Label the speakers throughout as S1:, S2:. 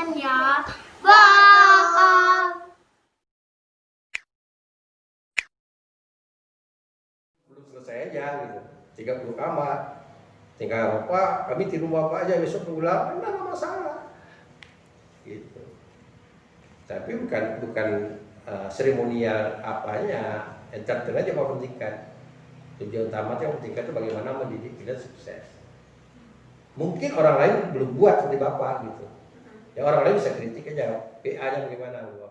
S1: komen ya. Bye.
S2: Belum selesai aja gitu. 30 kamar. Tinggal Pak, kami tidur Bapak aja besok pulang, enggak ada masalah. Gitu. Tapi bukan seremonial apanya, entertain aja mau pentingkan. Tujuan utama yang pentingkan itu bagaimana mendidik kita sukses. Mungkin orang lain belum buat seperti Bapak gitu. Ya orang lain bisa kritik aja, PA-nya bagaimana gitu.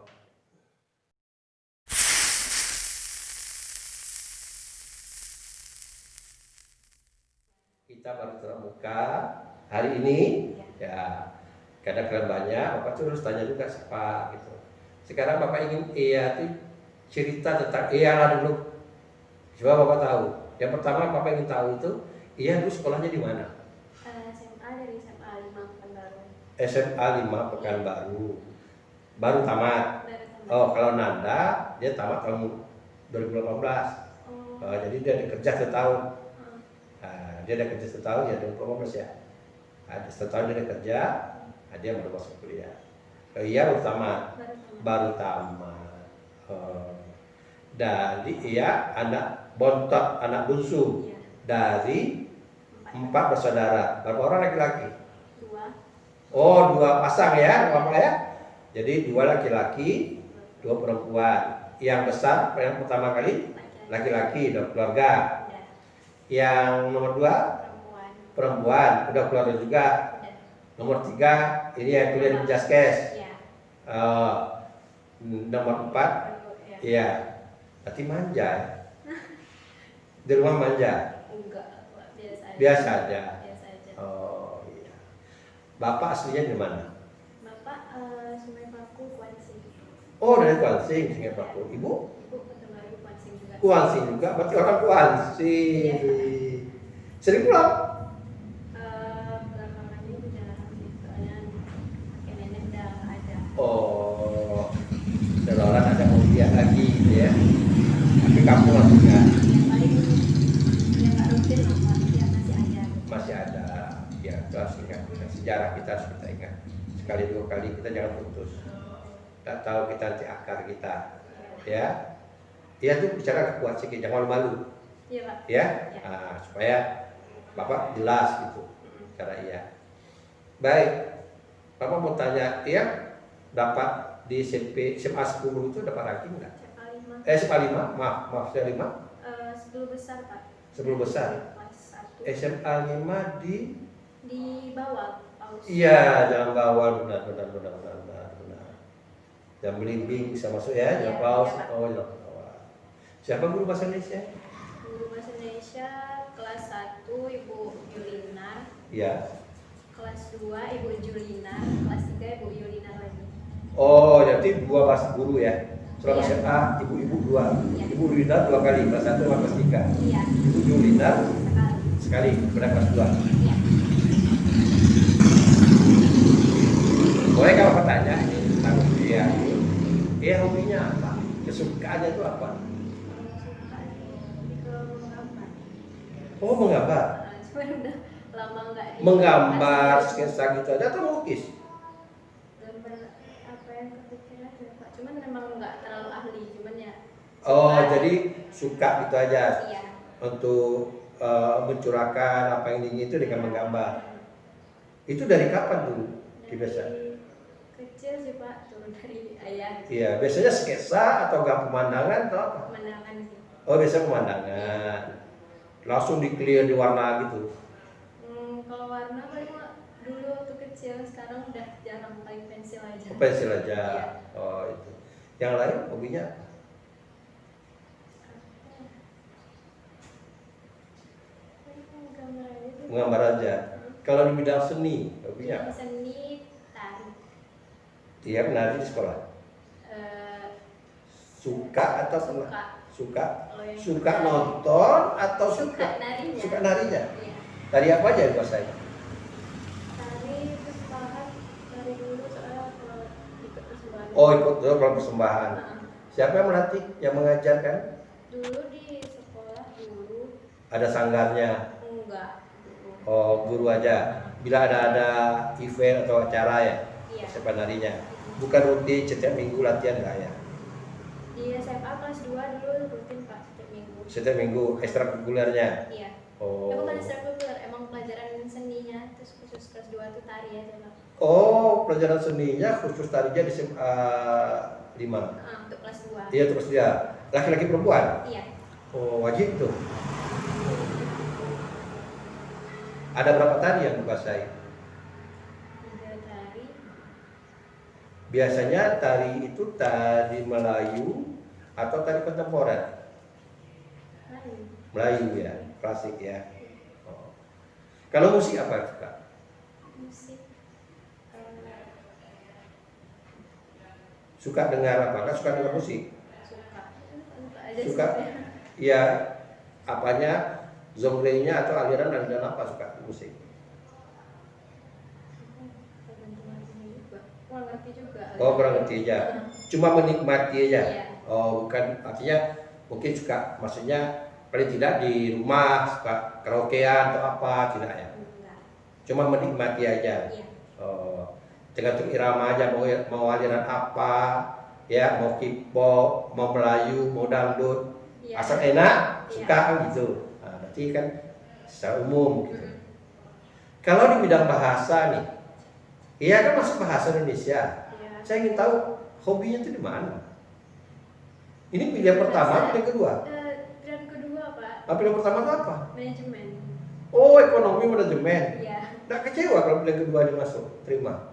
S2: Kita baru terbuka hari ini, ya kadang kalian banyak, Bapak tuh harus tanya juga siapa gitu. Sekarang Bapak ingin tuh cerita tentang lah dulu. Coba Bapak tahu. Yang pertama Bapak ingin tahu itu, dulu sekolahnya di mana?
S1: SMA dari SMA 5 Pekanbaru.
S2: SMA 5 Pekanbaru. Baru tamat. Oh, kalau Nanda dia tamat tahun 2018. Jadi dia ada kerja setahun. Dia ada kerja setahun ya 2018 ya. Ada setahun dia ada kerja, dia baru masuk kuliah. Iya baru tamat. Dari anak bontot, anak bungsu dari 4 bersaudara. Berapa orang laki-laki?
S1: 2.
S2: Oh, 2 pasang ya, Bapak ya. Jadi 2 laki-laki, 2 perempuan. Yang besar yang pertama kali laki-laki, udah keluarga. Yang nomor 2 perempuan, udah keluarga juga. Nomor 3 ini yang kuliah di Jaskes. Nomor 4 iya. Berarti manja ya? Di rumah manja?
S1: Enggak,
S2: biasa aja.
S1: Biasa aja.
S2: Oh iya. Bapak aslinya di mana?
S1: Bapak Sungai Paku, Kuansing.
S2: Oh dari Kuansing, Sungai Paku. Ibu?
S1: Ibu Pekanbaru, Kuansing juga.
S2: Kuansing juga, berarti orang Kuansing. Sering pulang?
S1: Belakangan ini jarang sih, soalnya kakek nenek udah nggak ada.
S2: Oh, seolah ada ujian lagi gitu ya. Tapi kamu maksudnya?
S1: Yang paling yang nggak rutin apa, ya masih ada.
S2: Masih ada. Ya, itu harus ingat. Sejarah kita harus kita ingat. Sekali 2 kali kita jangan putus. Tak tahu kita nanti akar kita. Ya. Iya tuh bicara ke kuat sedikit, jangan malu-malu.
S1: Iya Pak.
S2: Ya, supaya Bapak jelas gitu cara iya. Baik, Bapak mau tanya, dapat di SMA 10 itu dapat ranking nggak? SMA 5, maaf saya 5.
S1: 10 besar Pak.
S2: 10 besar.
S1: Kelas 1.
S2: SMA 5
S1: di bawah Paus.
S2: Iya, jangan bawah, benar. Jangan belimbing bisa masuk ya, jangan paus. Oh, jangan bawah. Siapa guru bahasa Indonesia?
S1: Guru bahasa Indonesia kelas 1 Ibu Yulina.
S2: Iya.
S1: Kelas 2 Ibu Julina, kelas 3 Ibu Yulina lagi.
S2: Oh, jadi 2 bahasa guru ya. Selama
S1: Iya.
S2: SMA, ibu-ibu 2.
S1: Iya.
S2: Ibu Yulina 2 kali, kelas 1 sama kelas 3.
S1: Iya.
S2: Ibu Yulina
S1: Sekali.
S2: pada kelas 2.
S1: Iya.
S2: Boleh kalau Bapak tanya tentang dia, hobinya apa? Kesukaannya itu apa?
S1: Suka lebih ke menggambar.
S2: Oh, menggambar.
S1: Cuman udah lama nggak
S2: Menggambar sketsa gitu aja atau melukis?
S1: gambar apa yang kepikiran ya Pak. Cuman memang nggak terlalu ahli, cuman ya.
S2: Oh,
S1: suka.
S2: jadi suka gitu aja.
S1: Iya.
S2: Untuk mencurahkan apa yang diingin itu dengan menggambar. Itu dari kapan dulu? Biasa.
S1: Kecil sih Pak, turun dari ayah.
S2: Iya, biasanya sketsa atau gak pemandangan atau apa?
S1: Pemandangan sih.
S2: Oh, biasa pemandangan. Langsung di clear di warna gitu.
S1: Kalau warna paling dulu waktu kecil, sekarang udah jarang, paling pensil aja.
S2: Oh, pensil aja.
S1: Iya.
S2: Oh, itu. Yang lain hobinya? Menggambar aja. Kalau di bidang seni, hobinya?
S1: Seni, tari.
S2: Iya, menari di sekolah.
S1: Suka.
S2: Suka.
S1: Kalau yang
S2: Suka nonton atau
S1: suka narinya.
S2: Suka narinya.
S1: Iya.
S2: Tari apa aja yang kuasai?
S1: Tari persembahan dari dulu, soalnya kalau ikut persembahan.
S2: Oh, ikut dulu kalau persembahan.
S1: Nah,
S2: Siapa yang melatih, yang mengajarkan?
S1: dulu di sekolah guru.
S2: Ada sanggarnya.
S1: Enggak.
S2: Oh, guru aja. Bila ada event atau acara ya.
S1: Iya. Iya.
S2: SMA narinya. Bukan rutin setiap minggu latihan nggak ya?
S1: Di SMA kelas 2 dulu rutin Pak setiap minggu.
S2: Setiap minggu ekstrakurikulernya.
S1: Iya.
S2: Oh.
S1: Ya bukan ekstrakurikuler, emang pelajaran seninya terus khusus kelas 2 tuh tari aja Pak.
S2: Oh, pelajaran seninya khusus tarinya di SMA 5.
S1: Untuk kelas 2.
S2: Iya, terus dia. Laki-laki perempuan?
S1: Iya.
S2: Oh, wajib tuh. Ada berapa tari yang dikuasai?
S1: Ada tari.
S2: Biasanya tari itu tari Melayu atau tari kontemporer? Melayu ya, klasik ya. Oh. Kalau musik apa suka?
S1: Musik.
S2: Suka dengar apa? Kan suka dengar musik?
S1: Suka. Ada
S2: Suka? Iya. Apanya? Genre-nya atau aliran apa suka musik?
S1: Kurang ngerti juga.
S2: Oh, kurang ngerti aja. Cuma menikmati aja.
S1: Iya.
S2: Oh, bukan artinya mungkin suka, maksudnya paling tidak di rumah suka karaokean atau apa, tidak ya?
S1: Enggak.
S2: Cuma menikmati aja.
S1: Iya.
S2: Oh, tergantung irama aja mau aliran apa, ya mau K-pop, mau Melayu, mau dangdut,
S1: Iya.
S2: asal enak
S1: Iya.
S2: suka kan gitu. Nah, berarti kan secara umum gitu. Kalau di bidang bahasa nih, iya kan masuk bahasa Indonesia.
S1: Iya.
S2: Saya ingin tahu hobinya itu di mana. Ini pilihan pertama, pilihan kedua.
S1: Pilihan kedua Pak.
S2: Pilihan pertama itu apa?
S1: Manajemen.
S2: Oh, ekonomi manajemen.
S1: Iya.
S2: Nggak kecewa kalau pilihan kedua masuk, terima.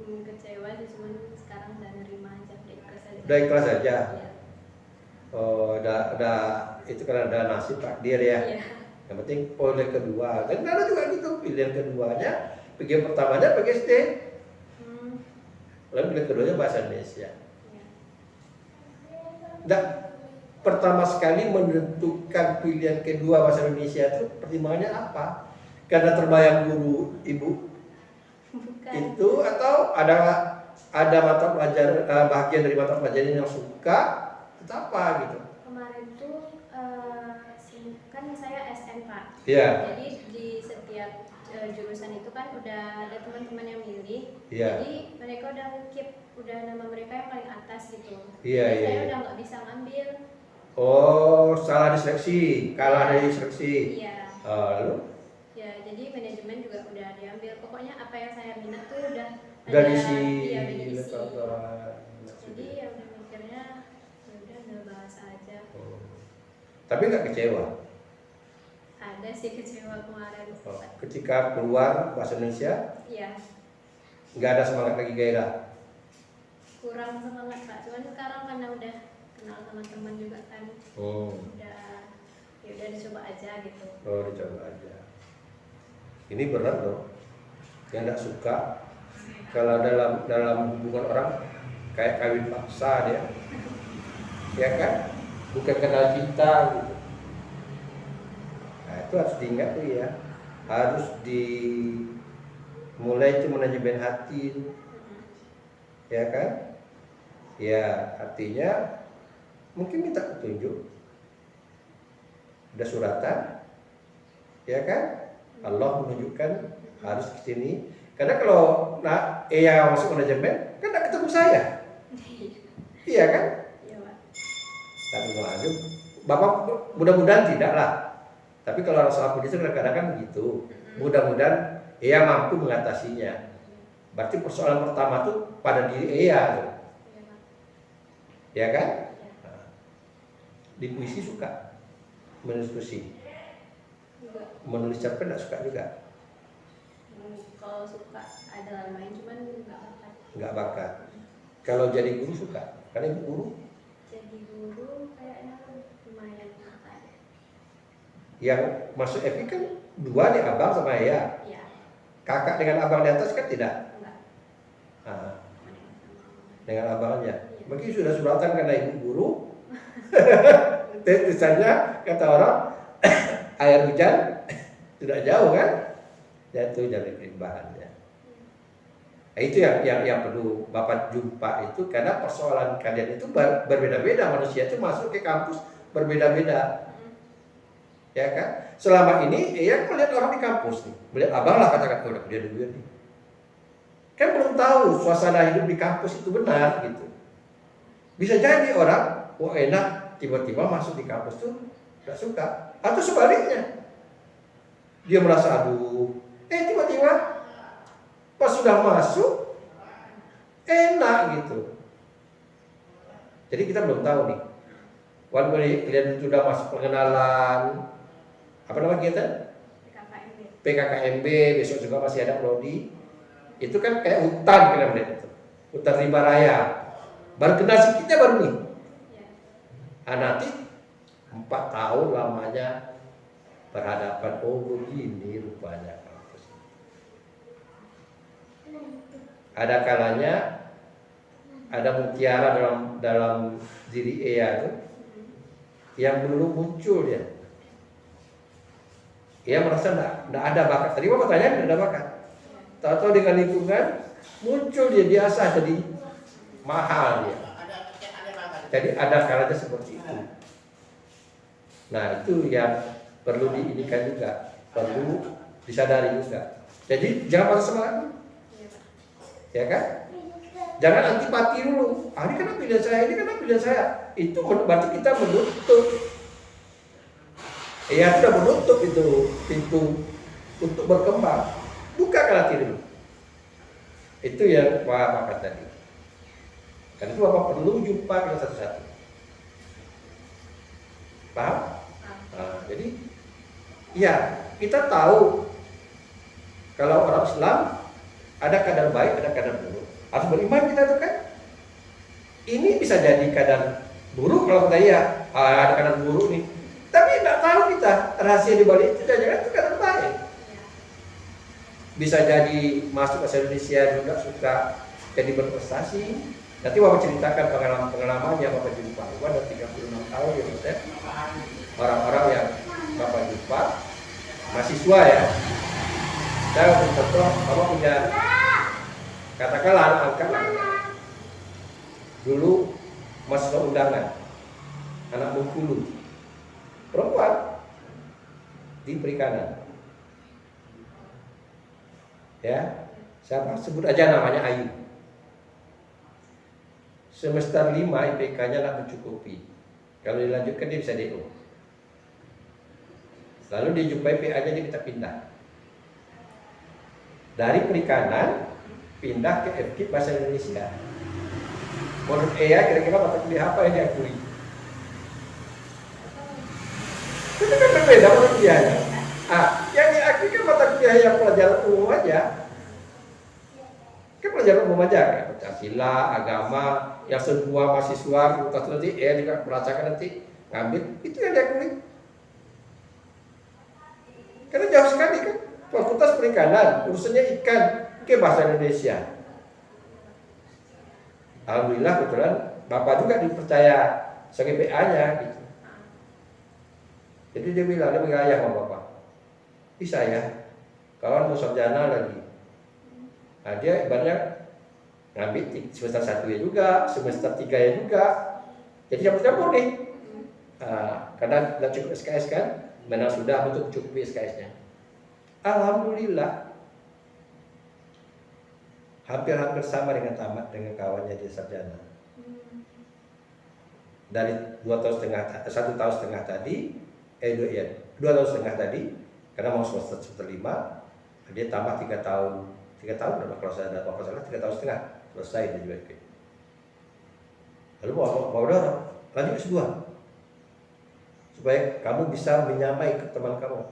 S1: Kecewa sih, cuman sekarang udah nerima aja, udah ikhlas aja.
S2: Udah ikhlas aja.
S1: Iya.
S2: Oh, udah itu kan ada nasib takdir ya.
S1: Iya.
S2: Yang penting pilihan kedua. Dan ada juga gitu, pilihan keduanya, pilihan pertamanya PGSD. Lalu pilihan keduanya bahasa Indonesia.
S1: Iya.
S2: Nggak, pertama sekali menentukan pilihan kedua bahasa Indonesia itu pertimbangannya apa? Karena terbayang guru ibu
S1: Bukan.
S2: itu atau ada mata pelajaran bagian dari mata pelajaran yang suka atau apa gitu?
S1: Kemarin tuh kan saya SN Pak.
S2: Iya.
S1: Jadi di setiap jurusan itu kan udah ada teman-teman yang milih.
S2: Iya.
S1: Jadi mereka udah keep udah nama mereka yang paling atas gitu.
S2: Iya,
S1: Jadi
S2: iya,
S1: saya
S2: iya.
S1: udah nggak bisa ngambil.
S2: Oh, salah diseleksi, kalah dari seleksi.
S1: Iya.
S2: Lalu?
S1: Ya, jadi manajemen juga udah diambil. Pokoknya apa yang saya minat tuh udah
S2: Udah
S1: ada.
S2: diisi.
S1: Iya, udah diisi.
S2: Lepas.
S1: Jadi ya udah mikirnya ya udah ambil bahasa aja.
S2: Tapi nggak kecewa.
S1: Ada sih kecewa kemarin.
S2: Ketika keluar bahasa Indonesia,
S1: Iya.
S2: nggak ada semangat lagi gairah.
S1: Kurang semangat Pak. Cuman sekarang karena udah kenal sama teman juga kan. Udah ya udah dicoba aja gitu.
S2: Oh, dicoba aja. Ini berat loh. Yang nggak suka kalau dalam hubungan orang kayak kawin paksa dia, ya kan? Bukan kenal cinta gitu. Nah, itu harus diingat tuh ya. Harus dimulai itu manajemen hati, ya kan? Ya, artinya mungkin minta petunjuk. Udah suratan, ya kan? Allah menunjukkan harus ke sini. Karena kalau ya masuk manajemen, kan nggak ketemu saya. Iya kan?
S1: Iya Pak.
S2: Tak aja. Bapak mudah-mudahan tidak lah. Tapi kalau soal itu kadang-kadang kan begitu. Mudah-mudahan ia mampu mengatasinya. Berarti persoalan pertama tuh pada diri ia tuh.
S1: Iya Pak.
S2: Ya kan?
S1: Iya.
S2: Nah, di puisi suka menulis puisi.
S1: Juga.
S2: Menulis cerpen nggak suka juga.
S1: Kalau suka ada main cuman nggak bakat.
S2: Nggak bakat. Kalau jadi guru suka. Karena ibu guru
S1: Jadi guru kayaknya lumayan bakat.
S2: yang masuk FI kan dua nih, abang sama ayah.
S1: Iya.
S2: Kakak dengan abang di atas kan tidak.
S1: Enggak.
S2: Nah,
S1: Sama sama.
S2: dengan abangnya.
S1: Iya.
S2: Mungkin sudah suratan karena ibu guru. Tulisannya kata orang air hujan tidak jauh kan, jatuh dari kelimbahannya. Nah, itu yang perlu Bapak jumpa itu, karena persoalan kalian itu berbeda-beda. Manusia itu masuk ke kampus berbeda-beda, ya kan? Selama ini ya melihat orang di kampus nih, melihat abang lah katakan udah dia dulu nih. Kan belum tahu suasana hidup di kampus itu benar gitu. Bisa jadi orang, wah enak, tiba-tiba masuk di kampus tuh gak suka. Atau sebaliknya, dia merasa aduh, tiba-tiba pas sudah masuk enak gitu. Jadi kita belum tahu nih. Walaupun kalian sudah masuk pengenalan, apa namanya kita? PKKMB, besok juga masih ada prodi. Itu kan kayak hutan kita melihat itu. Hutan rimba raya. Baru kenal sedikitnya baru nih. Nanti 4 tahun lamanya berhadapan, oh begini rupanya kampus. Ada kalanya ada mutiara dalam diri Ea itu yang belum muncul dia. Ia merasa tidak ada bakat. Tadi Bapak tanya tidak ada bakat. Tahu-tahu dengan lingkungan muncul dia biasa jadi mahal dia. Jadi ada kalanya seperti itu. Nah itu yang perlu diindikan juga, perlu disadari juga. Jadi jangan patah semangat, ya kan? Jangan antipati dulu. Ini kan pilihan saya, ini kan pilihan saya. Itu berarti kita menutup. Ya sudah menutup itu pintu untuk berkembang. Bukakan hati dulu. Itu yang Pak kata tadi. Karena itu Bapak perlu jumpa dengan satu-satu. Paham? Jadi ya kita tahu kalau orang Islam ada kadar baik, ada kadar buruk. Harus beriman kita tuh kan. Ini bisa jadi kadar buruk kalau kita ya ada kadar buruk nih. Tapi tidak tahu kita rahasia di balik itu jangan-jangan itu kadar baik. Bisa jadi masuk ke Indonesia juga suka jadi berprestasi. Nanti Bapak ceritakan pengalaman-pengalaman yang Bapak jumpa. Bapak ada 36 tahun ya Ustaz. Orang-orang yang Bapak jumpa mahasiswa ya. Saya contoh Bapak punya katakanlah angkatan dulu mahasiswa undangan anak Bengkulu perempuan di perikanan ya, siapa sebut aja namanya Ayu. Semester 5 IPK-nya tak mencukupi. Kalau dilanjutkan dia bisa DO. Lalu dijumpai PA-nya dia kita pindah dari perikanan pindah ke FKIP Bahasa Indonesia. Menurut Ea kira-kira mata kuliah apa yang diakui? Itu kan berbeda mata kuliahnya. Yang diakui kan mata kuliah yang pelajaran umum aja. Kan pelajaran umum aja, kayak Pancasila, agama, yang semua mahasiswa fakultas nanti Ea juga merasakan nanti ngambil, itu yang diakui. Karena jauh sekali kan, fakultas perikanan, urusannya ikan, ke Bahasa Indonesia. Alhamdulillah kebetulan Bapak juga dipercaya sebagai PA-nya gitu. Jadi dia bilang, dia mengayah sama Bapak. Bisa ya, kawan mau sarjana lagi. Nah dia ibaratnya ngambil semester 1 ya juga, semester 3 ya juga. Jadi campur-campur nih. Karena tidak cukup SKS kan, memang sudah untuk cukup SKS-nya. Alhamdulillah hampir-hampir sama dengan tamat dengan kawannya di sarjana. Dari 1 tahun setengah tadi, 2 tahun setengah tadi, karena mau semester 5, dia tambah 3 tahun berapa kalau saya ada apa salah 3 tahun setengah selesai dia juga. Lalu mau lanjut S2 supaya kamu bisa menyamai ke teman kamu.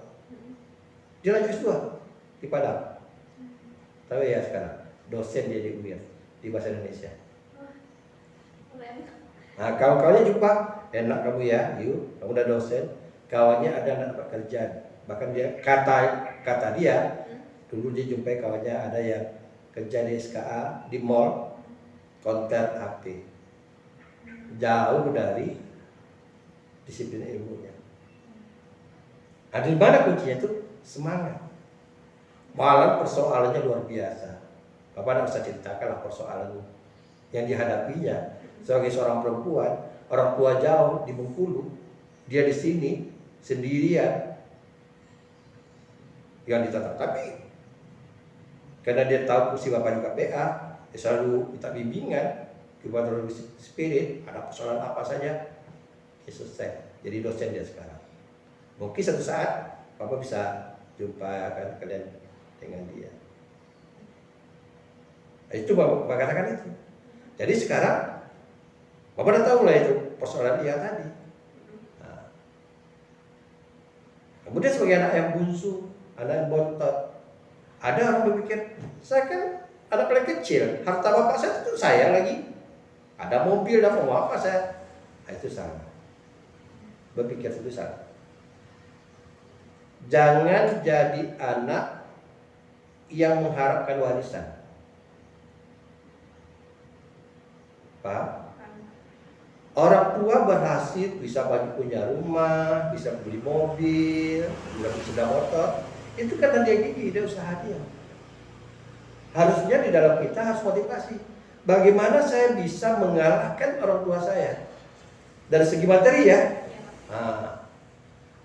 S2: Dia lanjut S2 di Padang. Tahu ya sekarang dosen dia di UIN di Bahasa Indonesia. Nah kawan-kawannya jumpa, enak kamu ya, yuk kamu udah dosen, kawannya ada anak pekerjaan. Bahkan dia kata dia dulu dia jumpai kawannya ada yang kerja di SKA di mall konter HP, jauh dari disiplin ilmunya. Ada di mana kuncinya itu semangat. Malah persoalannya luar biasa. Bapak tidak usah ceritakan lah persoalan yang dihadapinya sebagai seorang perempuan, orang tua jauh di Bengkulu, dia di sini sendirian yang ditatap. Tapi Karena dia tahu fungsi bapak juga PA, dia selalu minta bimbingan kepada Holy Spirit, ada persoalan apa saja, ya selesai. Jadi dosen dia sekarang. Mungkin satu saat bapak bisa jumpa kan kalian dengan dia. Itu bapak katakan itu. Jadi sekarang bapak udah tahu lah itu persoalan dia tadi. Nah, kemudian sebagai anak yang bungsu, anak yang bontot, ada orang berpikir, saya kan anak paling kecil, harta bapak saya itu saya lagi. Ada mobil, ada mau apa saya? Nah, itu salah. Berpikir itu salah. Jangan jadi anak yang mengharapkan warisan. Paham? Orang tua berhasil bisa bagi punya rumah, bisa beli mobil, bisa beli sepeda motor. Itu karena dia gigi, dia usaha dia. Harusnya di dalam kita harus motivasi. Bagaimana saya bisa mengalahkan orang tua saya? Dari segi materi ya. Nah,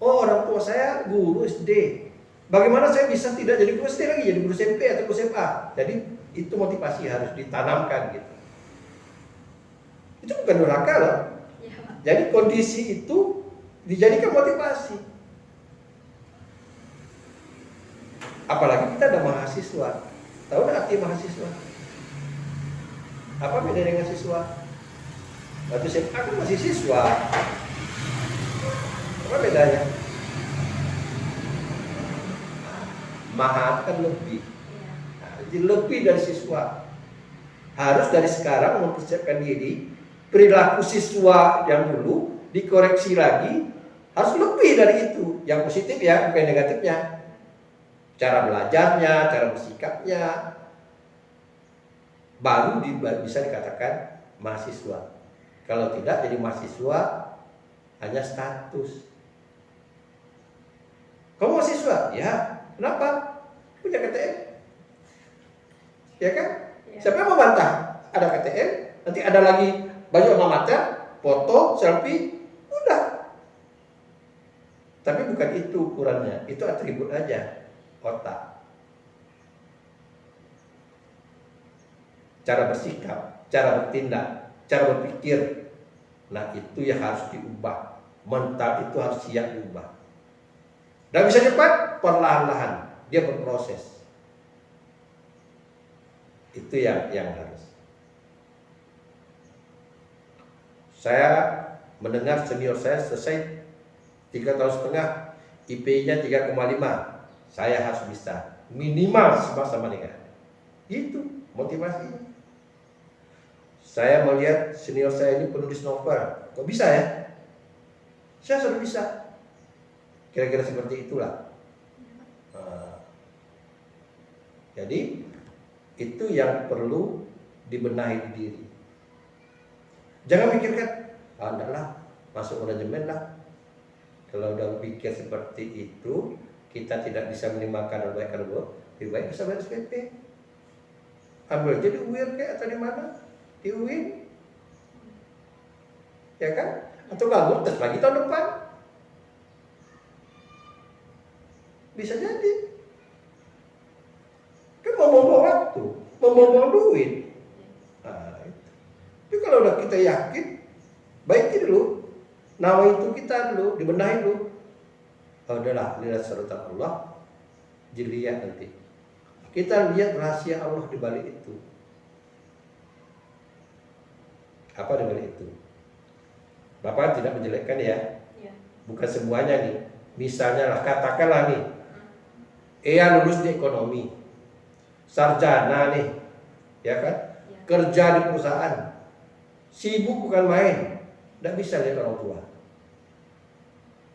S2: oh orang tua saya guru SD. Bagaimana saya bisa tidak jadi guru SD lagi, jadi guru SMP atau guru SMA? Jadi itu motivasi harus ditanamkan gitu. Itu bukan durhaka loh. Jadi kondisi itu dijadikan motivasi. Apalagi kita ada mahasiswa. Tahu nggak arti mahasiswa? Apa beda dengan siswa? Waktu SMA kan masih siswa. Apa bedanya? Maha kan lebih. Nah, jadi lebih dari siswa. Harus dari sekarang mempersiapkan diri. Perilaku siswa yang dulu dikoreksi lagi. Harus lebih dari itu. Yang positif ya, bukan negatifnya. Cara belajarnya, cara bersikapnya, baru bisa dikatakan mahasiswa. Kalau tidak jadi mahasiswa hanya status. Kamu mahasiswa? Ya. Kenapa? Punya KTM. Ya kan? Ya. Siapa yang membantah? Ada KTM, nanti ada lagi baju alma mater, foto, selfie, udah. Tapi bukan itu ukurannya, itu atribut aja. Otak, cara bersikap, cara bertindak, cara berpikir, nah itu yang harus diubah. Mental itu harus siap diubah. Dan bisa cepat, perlahan-lahan dia berproses. Itu yang harus. Saya mendengar senior saya selesai 3,5 tahun, IP-nya 3,5. Saya harus bisa minimal sama dengan itu motivasinya. Saya melihat senior saya ini penulis novel, kok bisa ya? Saya sudah bisa. Kira-kira seperti itulah. Jadi itu yang perlu dibenahi di diri. Jangan pikirkan, enggak lah, masuk manajemen lah. Kalau udah pikir seperti itu, kita tidak bisa menimbangkan kebaikan Allah, lebih baik bisa bayar SPP. Ambil aja di UIN kayak atau di mana? Di UIN. Ya kan? Atau nganggur tes lagi tahun depan. Bisa jadi. Kan mau waktu, mau duit. Nah, itu. Tapi kalau udah kita yakin, baiki dulu. Nama itu kita dulu, dibenahi dulu. Oh, udahlah, lihat suratan Allah, dilihat nanti. Kita lihat rahasia Allah di balik itu. Apa di balik itu? Bapak tidak menjelekkan ya. Bukan semuanya nih. Misalnya lah, katakanlah nih, Ea lulus di ekonomi, sarjana nih, ya kan? Kerja di perusahaan, sibuk bukan main, tidak bisa lihat orang tua.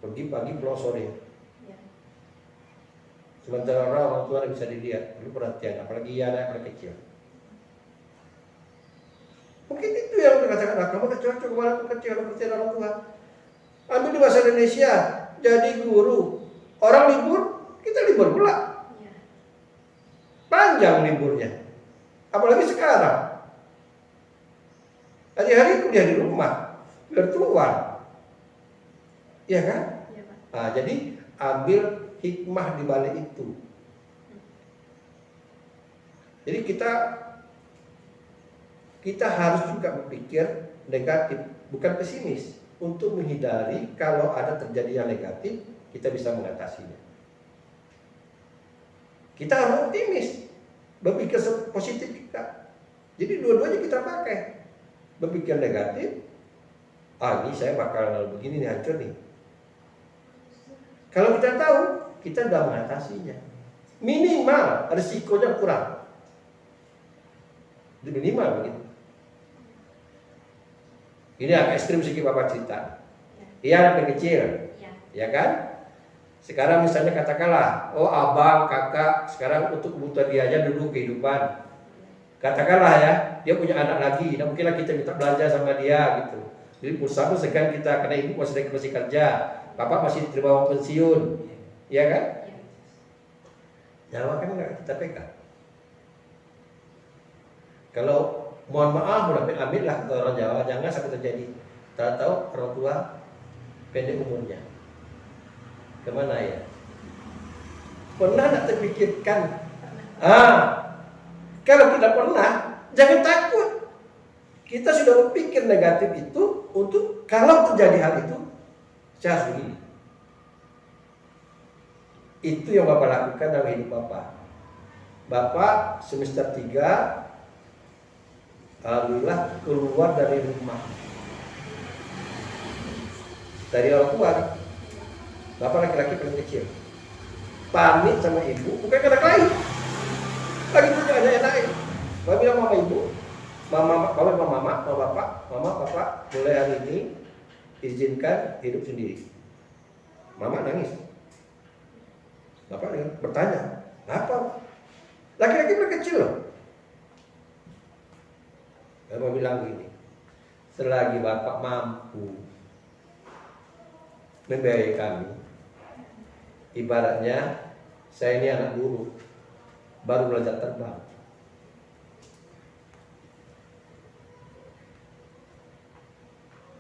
S2: Pergi pagi pulang sore. Sementara orang tua bisa dilihat, perlu perhatian, apalagi anak kecil. Mungkin itu yang dikatakan, kamu udah cocok kepada anak kecil, perhatian orang tua. Ambil di bahasa Indonesia, jadi guru. Orang libur, kita libur pula. Panjang liburnya. Apalagi sekarang. Hari-hari kuliah di rumah, virtual. Iya kan? Ya, Pak. Nah, jadi ambil hikmah di balik itu. Jadi kita harus juga berpikir negatif, bukan pesimis, untuk menghindari kalau ada terjadi yang negatif, kita bisa mengatasinya. Kita harus optimis, berpikir positif kita. Jadi dua-duanya kita pakai. Berpikir negatif, ini saya bakal begini nih, hancur nih. Kalau kita tahu, kita sudah mengatasinya. Minimal risikonya kurang. Itu minimal begitu. Ini agak ekstrim sedikit Bapak cerita. Iya, anak kecil, ya kan? Sekarang misalnya katakanlah, abang, kakak, sekarang untuk kebutuhan dia aja dulu kehidupan. Katakanlah ya, dia punya anak lagi, dan mungkinlah kita minta belanja sama dia gitu. Jadi pulsa pun segan kita, karena ibu masih kerja, bapak masih diterima uang pensiun, ya kan? Nyawa kan nggak kita pegang. Kalau mohon maaf, amit-amit lah kata orang Jawa, jangan sampai terjadi. Tahu orang tua pendek umurnya. Kemana ya? Pernah tak terpikirkan? Kalau tidak pernah, jangan takut. Kita sudah berpikir negatif itu untuk kalau terjadi hal itu, saya harus begini. Itu yang Bapak lakukan dalam hidup Bapak. Bapak semester 3, alhamdulillah keluar dari rumah, dari orang tua. Bapak laki-laki paling kecil, pamit sama ibu, bukan karena lain. Lagi punya anak lain. Bapak bilang mama ibu, mama bapak, mulai hari ini izinkan hidup sendiri. Mama nangis. Bapak bertanya, kenapa? Laki-laki paling kecil loh. Bapak bilang gini, selagi Bapak mampu membiayai kami, ibaratnya saya ini anak guru, baru belajar terbang.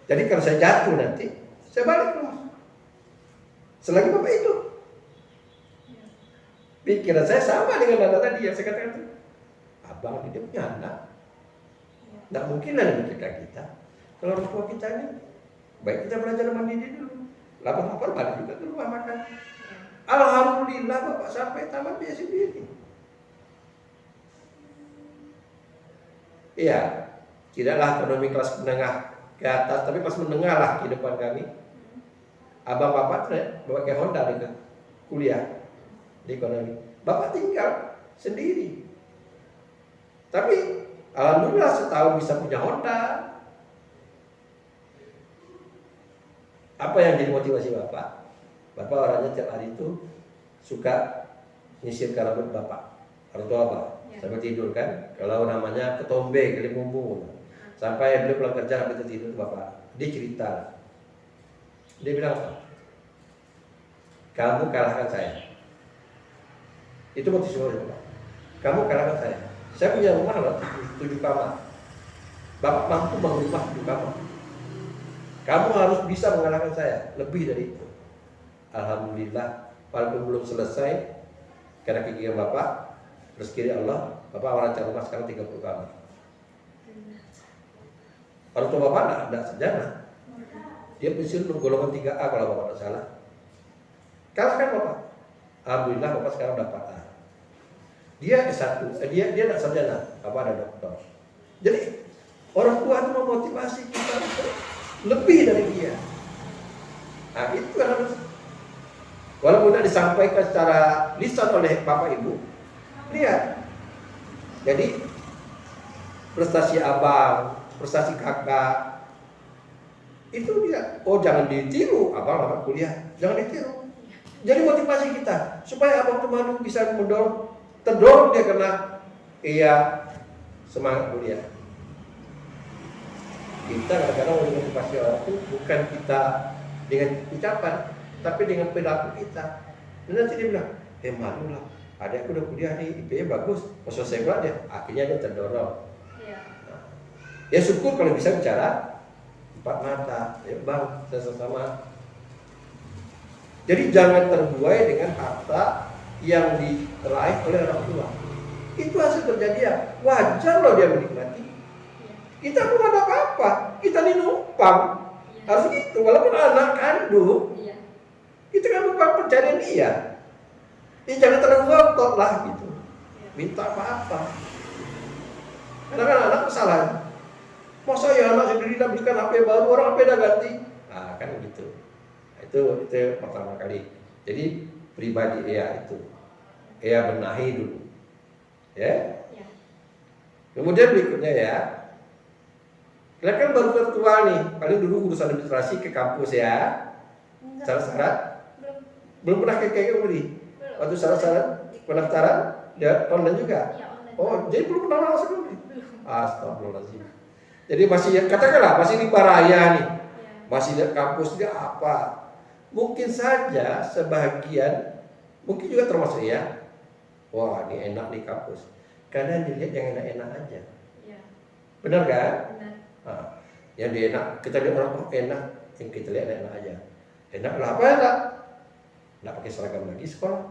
S2: Jadi kalau saya jatuh nanti, saya balik ke rumah. Selagi Bapak itu. Pikiran saya sama dengan anak tadi yang saya katakan itu. Abang dia punya anak. Tidak mungkin lah lebih kita. Kalau orang tua kita ini, baik kita belajar mandiri dulu. Lapar-lapar balik juga ke rumah makan. Alhamdulillah Bapak sampai tamat dia sendiri. Iya, tidaklah ekonomi kelas menengah ke atas, tapi kelas menengah lah kehidupan kami. Abang Bapak pakai Honda dengan kuliah di ekonomi. Bapak tinggal sendiri. Tapi alhamdulillah setahun bisa punya Honda. Apa yang jadi motivasi Bapak? Bapak orangnya tiap hari itu suka nyisir ke rambut Bapak. Orang tua Bapak sampai tidur kan? Kalau namanya ketombe, kelimumbu. Sampai beliau pulang kerja sampai tidur Bapak. Dia cerita. Dia bilang apa? Kamu kalahkan saya. Itu motivasi Bapak. Kamu kalahkan saya. Saya punya rumah loh, 7 kamar. Bapak mampu bangun rumah 7 kamar. Kamu harus bisa mengalahkan saya. Lebih dari itu. Alhamdulillah, walaupun belum selesai, karena kegiatan Bapak, rezeki Allah, Bapak merancang rumah sekarang 30 kamar. Orang tua Bapak tidak sarjana. Dia pensiun golongan 3A kalau Bapak tidak salah. Kalahkan Bapak. Alhamdulillah Bapak sekarang dapat A. Dia S1, dia tidak sarjana, Bapak ada doktor. Jadi orang tua itu memotivasi kita untuk lebih dari dia. Nah itu harus, walaupun tidak disampaikan secara lisan oleh Bapak Ibu, lihat. Jadi prestasi abang, prestasi kakak, itu dia. Jangan ditiru, abang kuliah, jangan ditiru. Jadi motivasi kita supaya abang teman bisa terdorong dia karena semangat kuliah. Kita kadang-kadang memotivasi orang itu bukan kita dengan ucapan, tapi dengan perilaku kita. Dan nanti dia bilang, malu lah, adikku udah kuliah nih, IP-nya bagus, mau selesai dia, akhirnya dia terdorong. Ya syukur kalau bisa bicara 4 mata, ya bang, sama-sama. Jadi jangan terbuai dengan harta yang diraih oleh orang tua. Itu hasil kerja dia. Wajar loh dia menikmati. Kita belum ada apa-apa. Kita ini numpang. Harus gitu. Walaupun anak kandung, itu kan numpang pencarian dia. Jangan terlalu ngotot lah gitu. Minta apa-apa. Karena kan anak kesalahan. Masa ya anak sendiri tidak belikan HP baru, orang HP udah ganti. Nah kan gitu. Nah, itu pertama kali. Jadi pribadi itu benahi dulu. Ya. Kemudian berikutnya ya. Kita kan baru virtual nih. Paling dulu urusan administrasi ke kampus ya. Syarat-syarat belum pernah kayak beli. Waktu syarat-syarat pendaftaran ya online juga. Oh, jadi belum pernah langsung beli. Astagfirullahaladzim. Jadi masih katakanlah masih di Baraya nih, masih di kampus dia apa? Mungkin saja sebagian, mungkin juga termasuk ya. Wah ini enak di kampus. Karena dilihat yang enak-enak aja. Benar kan? Benar. Nah, yang dia enak, kita lihat orang enak, yang kita lihat enak aja. Enak lah apa enak? Nggak pakai seragam lagi sekolah,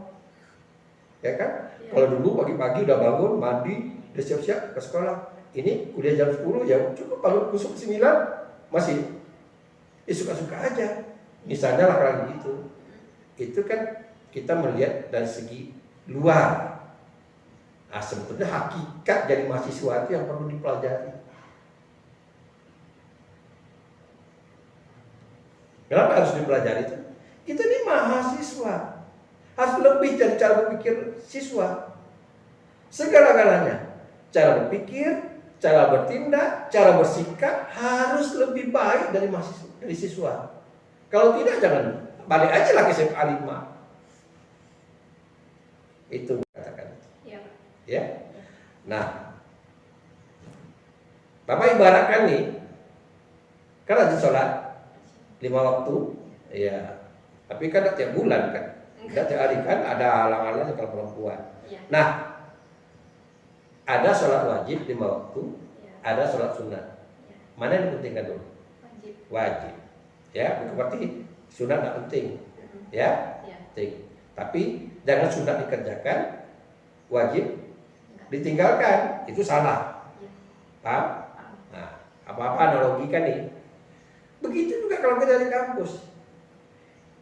S2: ya kan? Kalau dulu pagi-pagi udah bangun, mandi, udah siap-siap ke sekolah. Ini kuliah jam 10 ya cukup bangun kusuk 9 masih suka-suka aja. Misalnya lah kalau gitu. Itu kan kita melihat dari segi luar. Nah, sebetulnya hakikat jadi mahasiswa itu yang perlu dipelajari. Kenapa harus dipelajari itu? Kita ini mahasiswa. Harus lebih dari cara berpikir siswa. Segala-galanya. Cara berpikir, cara bertindak, cara bersikap harus lebih baik dari mahasiswa, dari siswa. Kalau tidak jangan balik aja lah ke SMA 5. Itu katakan. Ya. Nah, Bapak ibaratkan nih, kan rajin sholat 5 waktu, ya. Tapi kan tiap bulan kan, tidak tiap hari kan ada halang-halangan kalau perempuan. Nah, ada sholat wajib 5 waktu, ada sholat sunat. Mana yang dipentingkan dulu? Wajib. Ya, berarti sunat tidak penting. Ya, penting. Tapi jangan sunat dikerjakan, wajib ditinggalkan. Itu salah. Paham? Nah, apa-apa analogikan nih. Begitu juga kalau kita di kampus.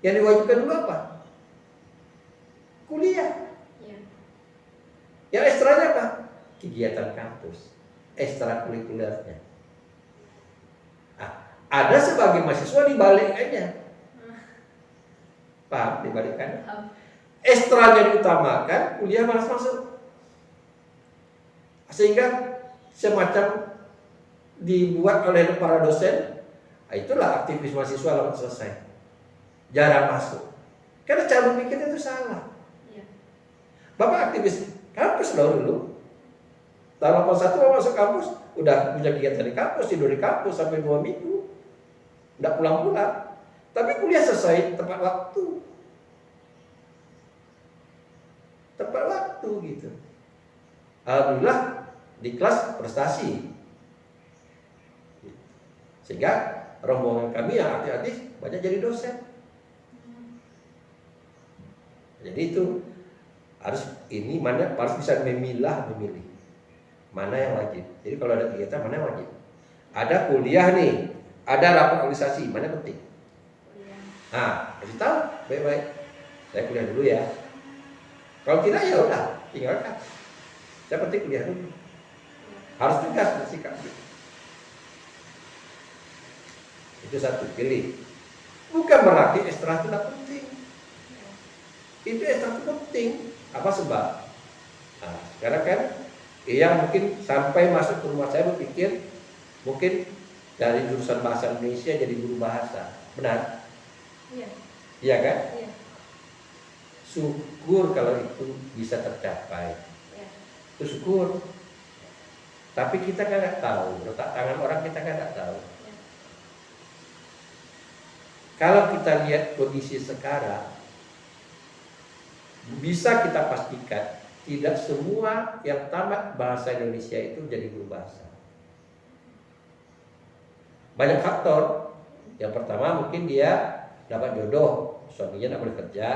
S2: Yang diwajibkan dulu apa? Kuliah. Yang ekstranya apa? Kegiatan kampus, ekstrakurikulernya. Nah, ada sebagai mahasiswa dibalikannya. Paham? Dibalikannya. Ekstranya diutamakan, kuliah malas masuk. Sehingga semacam dibuat oleh para dosen, itulah aktivis mahasiswa lama selesai. Jarang masuk. Karena cara berpikirnya itu salah. Bapak aktivis kampus dulu. Tahun 81 mau masuk kampus, udah punya kegiatan di kampus, tidur di kampus sampai 2 minggu. Nggak pulang-pulang. Tapi kuliah selesai tepat waktu. Tepat waktu gitu. Alhamdulillah di kelas prestasi. Sehingga rombongan kami yang aktif-aktif banyak jadi dosen. Jadi itu harus bisa memilih mana yang wajib. Jadi kalau ada kegiatan mana yang wajib. Ada kuliah nih, ada rapat organisasi, mana penting. Nah, harus tahu baik-baik. Saya kuliah dulu ya. Kalau tidak ya udah tinggalkan. Saya penting kuliah dulu. Harus tegas bersikap. Itu satu, pilih. Bukan berarti ekstra itu tidak penting. Itu ekstra itu penting. Apa sebab? Nah, sekarang kan yang mungkin sampai masuk ke rumah saya berpikir mungkin dari jurusan bahasa Indonesia jadi guru bahasa. Benar? Iya. Iya kan? Iya. Syukur kalau itu bisa tercapai. Iya. Itu syukur. Tapi kita kan nggak tahu, letak tangan orang kita kan nggak tahu. Iya. Kalau kita lihat kondisi sekarang, bisa kita pastikan tidak semua yang tamat bahasa Indonesia itu jadi guru bahasa. Banyak faktor. Yang pertama mungkin dia dapat jodoh, suaminya tidak boleh kerja.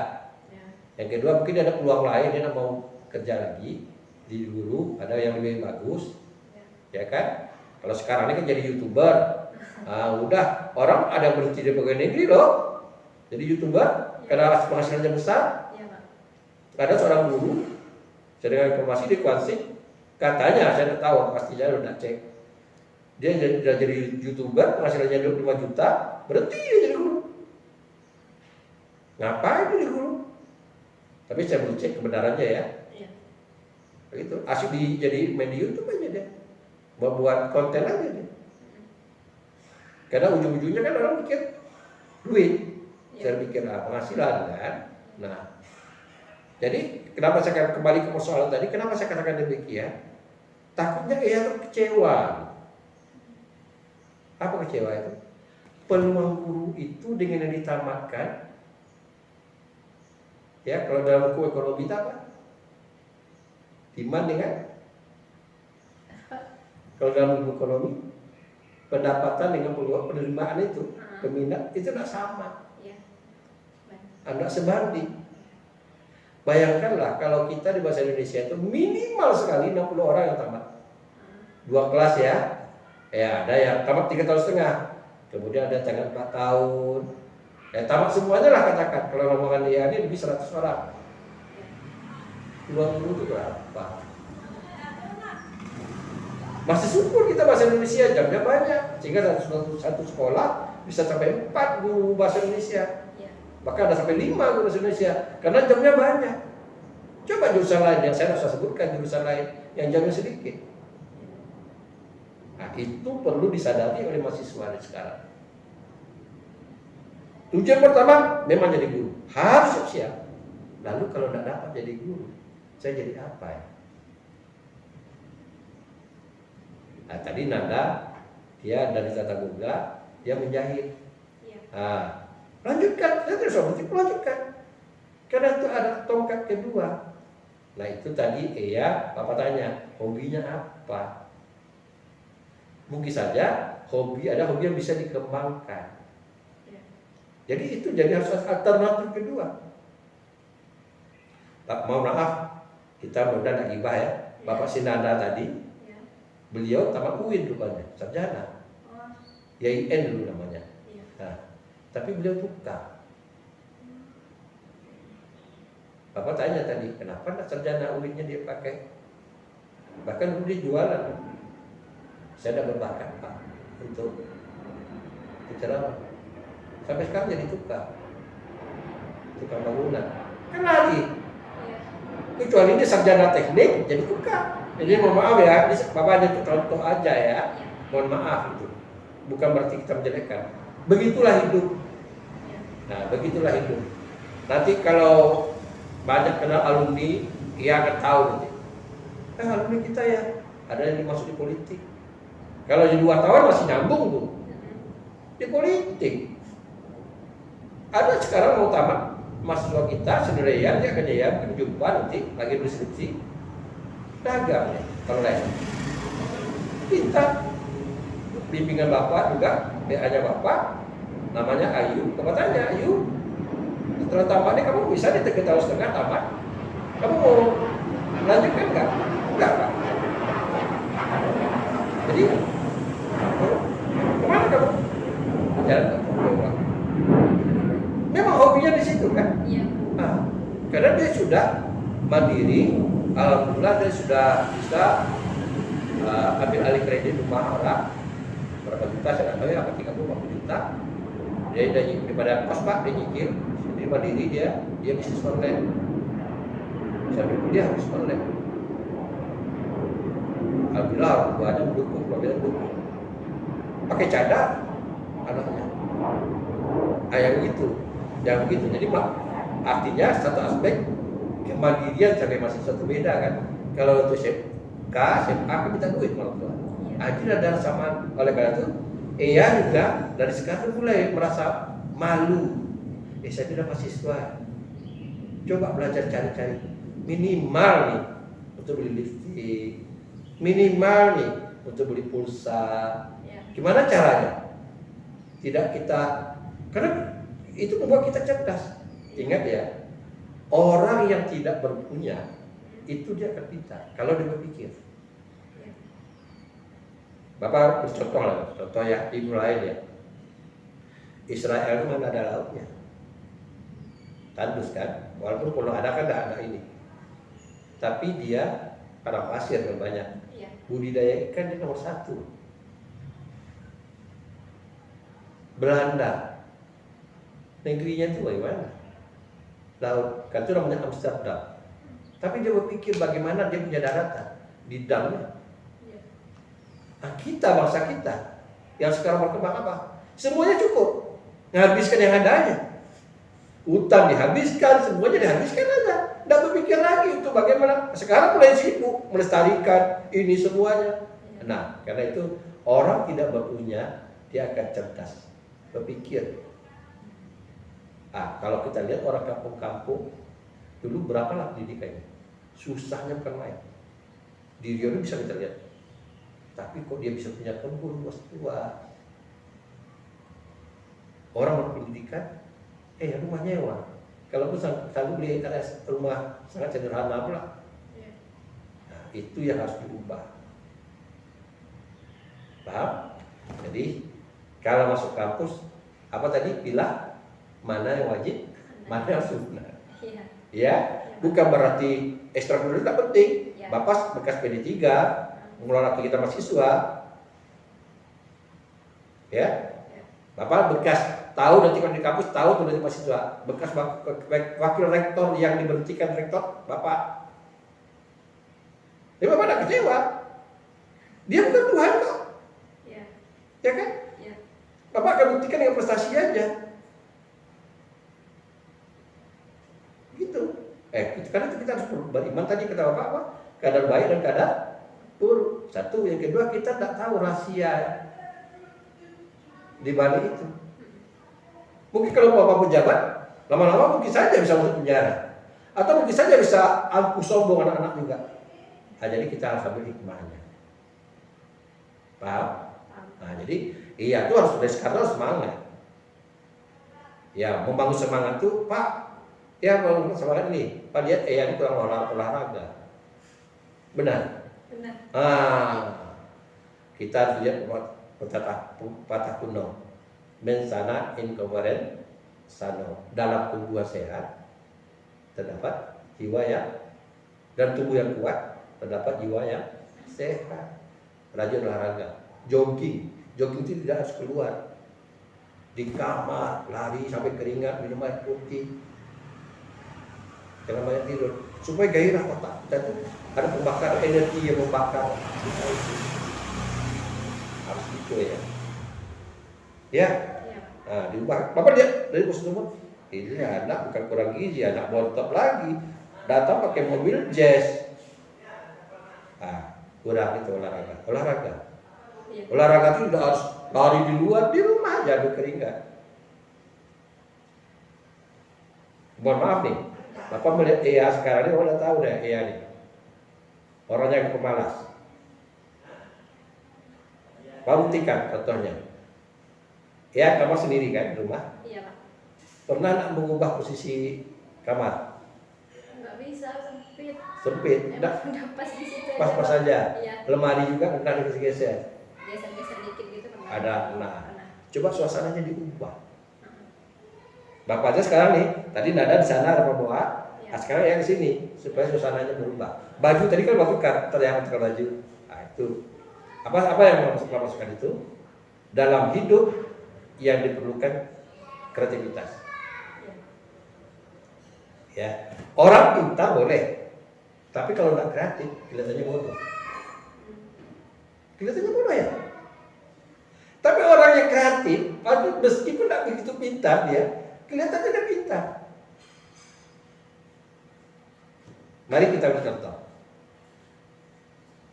S2: Yang kedua mungkin dia ada peluang lain, dia tidak mau kerja lagi, di guru, ada yang lebih bagus, ya kan? Kalau sekarang ini kan jadi YouTuber, udah orang ada yang berhenti di pegawai negeri loh, jadi YouTuber karena penghasilannya besar. Ada seorang guru, saya dengar informasi di Kuansing, katanya saya tidak tahu, pasti saya udah cek, dia jadi YouTuber, penghasilannya 25 juta, berhenti dia jadi guru. Ngapain dia jadi guru? Tapi saya belum cek kebenarannya ya. Begitu, asyik jadi main di YouTube aja deh, buat konten aja deh. Karena ujung-ujungnya kan orang pikir duit, saya pikir penghasilan kan. Nah, jadi kenapa saya kembali ke persoalan tadi? Kenapa saya katakan demikian? Takutnya ya kecewa. Apa kecewa itu? Peluang guru itu dengan yang ditamatkan. Ya, kalau dalam buku ekonomi itu apa? Demand dengan? Kalau dalam buku ekonomi, pendapatan dengan peluang penerimaan itu, peminat itu tidak sama. Tidak sebanding. Bayangkanlah kalau kita di bahasa Indonesia itu minimal sekali 60 orang yang tamat. 2 kelas ya. Ya, ada yang tamat 3,5 tahun. Kemudian ada yang 4 tahun. Ya, tamat semuanya lah katakan. Kalau rombongan dia ini lebih 100 orang. Peluang guru itu berapa? Masih syukur kita bahasa Indonesia, jamnya banyak. Sehingga satu sekolah bisa sampai 4 guru bahasa Indonesia. Bahkan ada sampai 5 guru bahasa Indonesia. Karena jamnya banyak. Coba jurusan lain yang saya harus sebutkan, jurusan lain yang jamnya sedikit. Nah, itu perlu disadari oleh mahasiswa sekarang. Tujuan pertama memang jadi guru, harus siap-siap. Lalu kalau tidak dapat jadi guru, saya jadi apa ya? Nah, tadi Nanda dia dari Tata Boga, dia menjahit. Nah, lanjutkan, saya terus lanjutkan. Karena itu ada tongkat kedua. Nah, itu tadi Bapak tanya, hobinya apa? Mungkin saja ada hobi yang bisa dikembangkan. Jadi itu jadi harus alternatif kedua. Pak, mohon maaf, kita mudah nak gibah ya. Bapak Sinanda tadi, beliau tamat UIN rupanya, sarjana. YIN dulu namanya. Nah, tapi beliau buka. Bapak tanya tadi, kenapa nak sarjana UIN-nya dia pakai? Bahkan dulu dia jualan. Saya tidak berbakat Pak untuk ceramah. Sampai sekarang jadi tukang bangunan. Kan lagi. Kecuali dia sarjana teknik, jadi tukang. Jadi mohon maaf ya, Bapak hanya contoh aja ya. Mohon maaf itu. Bukan berarti kita menjelekkan. Begitulah hidup. Nah, begitulah hidup. Nanti kalau banyak kenal alumni, ia akan tahu nanti. Alumni kita ya, ada yang dimasuk di politik. Kalau di 2 tahun masih nyambung tuh. Di politik. Ada sekarang mau tamat mahasiswa kita sendirian, dia akan jumpa nanti lagi deskripsi dagang ya, kalau lain. Kita bimbingan Bapak juga, BA-nya Bapak, namanya Ayu. Bapak tanya, Ayu, setelah tamat ini kamu bisa di 3,5 tahun tamat? Kamu mau lanjutkan enggak? Enggak Pak. Jadi, kemana kamu? Jalan Pak. Memang hobinya di situ kan? Iya. Nah, karena dia sudah mandiri, alhamdulillah dia sudah bisa ambil alih kredit rumah orang berapa juta, saya nggak tahu ya, apa 30-40 juta. Dia daripada kos Pak, dia nyicil, sendiri mandiri dia bisnis online. Sambil kuliah bisnis online. Alhamdulillah orang tuanya mendukung, keluarganya mendukung. Pakai cadar anaknya. Yang begitu. Jadi artinya satu aspek kemandirian sampai masih satu beda kan. Kalau untuk SMK kan minta duit orang tua. Akhirnya ada sama, oleh karena itu juga dari sekarang mulai merasa malu. Saya tidak mahasiswa. Coba belajar cari-cari minimal nih untuk beli lipstick, minimal nih untuk beli pulsa. Gimana caranya? Tidak kita, karena itu membuat kita cerdas. Ingat ya, orang yang tidak berpunya itu dia akan pintar kalau dia berpikir.
S1: Ya.
S2: Bapak bercontoh lah, contoh ya ibu lain ya. Israel itu mana ada lautnya, tandus kan, walaupun kalau ada kan ada ini, tapi dia padang pasir yang banyak.
S1: Ya.
S2: Budidaya ikan dia nomor 1. Belanda negerinya itu bagaimana? Laut, kan itu namanya Amsterdam. Tapi dia berpikir bagaimana dia punya daratan di damnya.
S1: Ya.
S2: Nah, kita bangsa kita yang sekarang berkembang apa? Semuanya cukup, menghabiskan yang adanya. Utang dihabiskan, semuanya dihabiskan aja. Tidak berpikir lagi untuk bagaimana. Sekarang mulai sibuk melestarikan ini semuanya. Nah, karena itu orang tidak berunya, dia akan cerdas, berpikir. Kalau kita lihat orang kampung-kampung dulu berapalah pendidikannya, susahnya bukan main. Di Rio bisa kita lihat, tapi kok dia bisa punya kebun luas tua. Orang berpendidikan, rumahnya nyewa. Kalau pun selalu beli rumah sangat sederhana pula. Nah, itu yang harus diubah. Paham? Jadi kalau masuk kampus, apa tadi pilih mana yang wajib, mana yang sunnah. Ya, bukan berarti ekstrakurikuler tidak penting.
S1: Ya.
S2: Bapak bekas PD3, mengelola kegiatan mahasiswa. Ya. Bapak bekas tahu nanti kalau di kampus tahu tuh dari mahasiswa, bekas wakil rektor yang diberhentikan rektor, Bapak. Bapak tidak kecewa. Dia bukan Tuhan kok.
S1: Ya.
S2: Ya kan?
S1: Ya.
S2: Bapak akan buktikan dengan prestasi aja. Gitu. Karena itu kita harus beriman tadi kata Bapak apa? Keadaan baik dan keadaan buruk. Satu, yang kedua kita tidak tahu rahasia di balik itu. Mungkin kalau Bapak pejabat, lama-lama mungkin saja bisa masuk penjara. Atau mungkin saja bisa ampuh sombong anak-anak juga. Nah, jadi kita harus ambil hikmahnya. Paham? Nah, jadi itu harus dari sekarang harus semangat. Ya, membangun semangat itu, Pak. Ya, membangun semangat ini. Pak lihat, ini kurang olahraga. Benar?
S1: Benar.
S2: Kita harus lihat patah kuno. Mensana incorporen sano. Dalam tubuh sehat terdapat jiwa yang, dan tubuh yang kuat terdapat jiwa yang sehat. Rajin olahraga, jogging itu tidak harus keluar di kamar, lari sampai keringat, minum air putih, jangan banyak tidur supaya gairah otak kita tuh ada pembakaran energi yang membakar kita itu. Harus gitu ya. Ya. Nah, diubah. Bapak lihat dari postur ini anak bukan kurang gizi, anak bontot lagi. Datang pakai mobil jazz. Kurang itu olahraga.
S1: Ya.
S2: Olahraga itu udah harus lari di luar, di rumah aja berkeringat. Mohon maaf nih, Bapak melihat sekarang ini udah tahu deh nih. Orangnya yang pemalas. Pak buktikan contohnya. Kamar sendiri kan di rumah?
S1: Iya, Pak.
S2: Pernah nak mengubah posisi kamar?
S1: Nggak bisa, sempit.
S2: Sempit?
S1: Udah pas di situ.
S2: Pas-pas saja.
S1: Iya.
S2: Lemari juga pernah digeser-geser.
S1: Geser-geser dikit gitu pernah.
S2: Ada. Coba suasananya diubah. Bapak aja sekarang nih, tadi nada di sana ada pembawa.
S1: Ya.
S2: Sekarang yang di sini supaya suasananya berubah. Baju tadi kan Bapak terlihat baju. Itu apa yang masukkan itu? Dalam hidup yang diperlukan kreativitas. Ya, orang pintar boleh, tapi kalau nggak kreatif kelihatannya bodoh. Kelihatannya bodoh ya. Tapi orang yang kreatif, meskipun nggak begitu pintar dia, kelihatannya dia pintar. Mari kita bercontoh.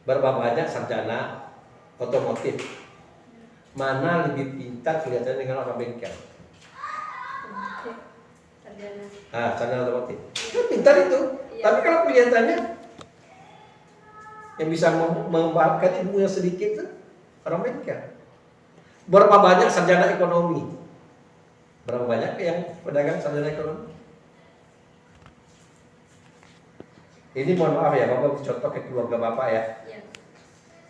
S2: Berapa banyak sarjana otomotif? Mana lebih pintar kelihatannya dengan orang bengkel? Sarjana otomotif. Kan pintar itu. Iya. Tapi kalau kelihatannya yang bisa memanfaatkan ilmu yang sedikit itu orang bengkel. Berapa banyak sarjana ekonomi? Berapa banyak yang pedagang sarjana ekonomi? Ini mohon maaf ya, Bapak contoh ke keluarga Bapak ya.
S1: Ya.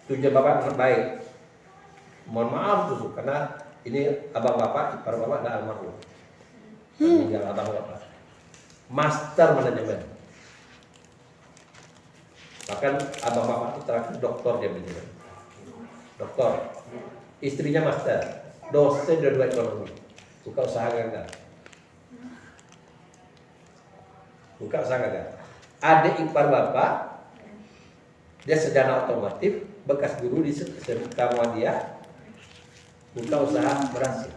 S2: Tujuan Bapak terbaik. Mohon maaf tuh, karena ini abang Bapak, ipar Bapak dan almarhum. Meninggal abang Bapak. Master manajemen. Bahkan abang Bapak itu terakhir doktor dia manajemen. Doktor. Istrinya master. Dosen dua ekonomi. Buka usaha gagal. Buka usaha gagal. Adik ipar Bapak, dia sarjana otomotif, bekas guru di SMK Muhammadiyah, buka usaha berhasil.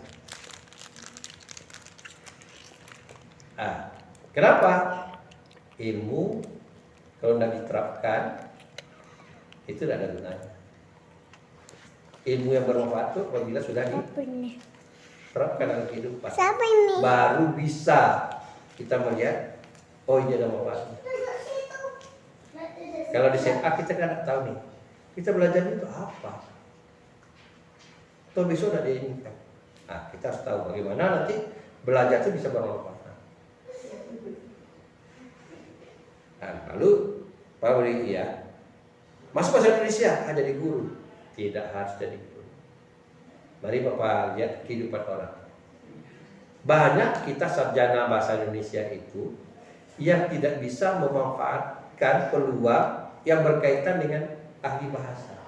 S2: Kenapa? Ilmu kalau tidak diterapkan itu tidak ada gunanya. Ilmu yang bermanfaat itu apabila sudah diterapkan dalam kehidupan, baru bisa kita melihat, oh ini ada manfaatnya. Kalau di SMA kita kan tidak tahu nih, kita belajar itu apa? Atau besok tidak diinginkan. Nah, kita harus tahu bagaimana nanti belajar itu bisa bermanfaat. Nah, lalu Pak Wali ya, masuk bahasa Indonesia jadi guru, tidak harus jadi guru. Mari Bapak lihat kehidupan orang. Banyak kita sarjana bahasa Indonesia itu yang tidak bisa memanfaatkan peluang yang berkaitan dengan ahli bahasa.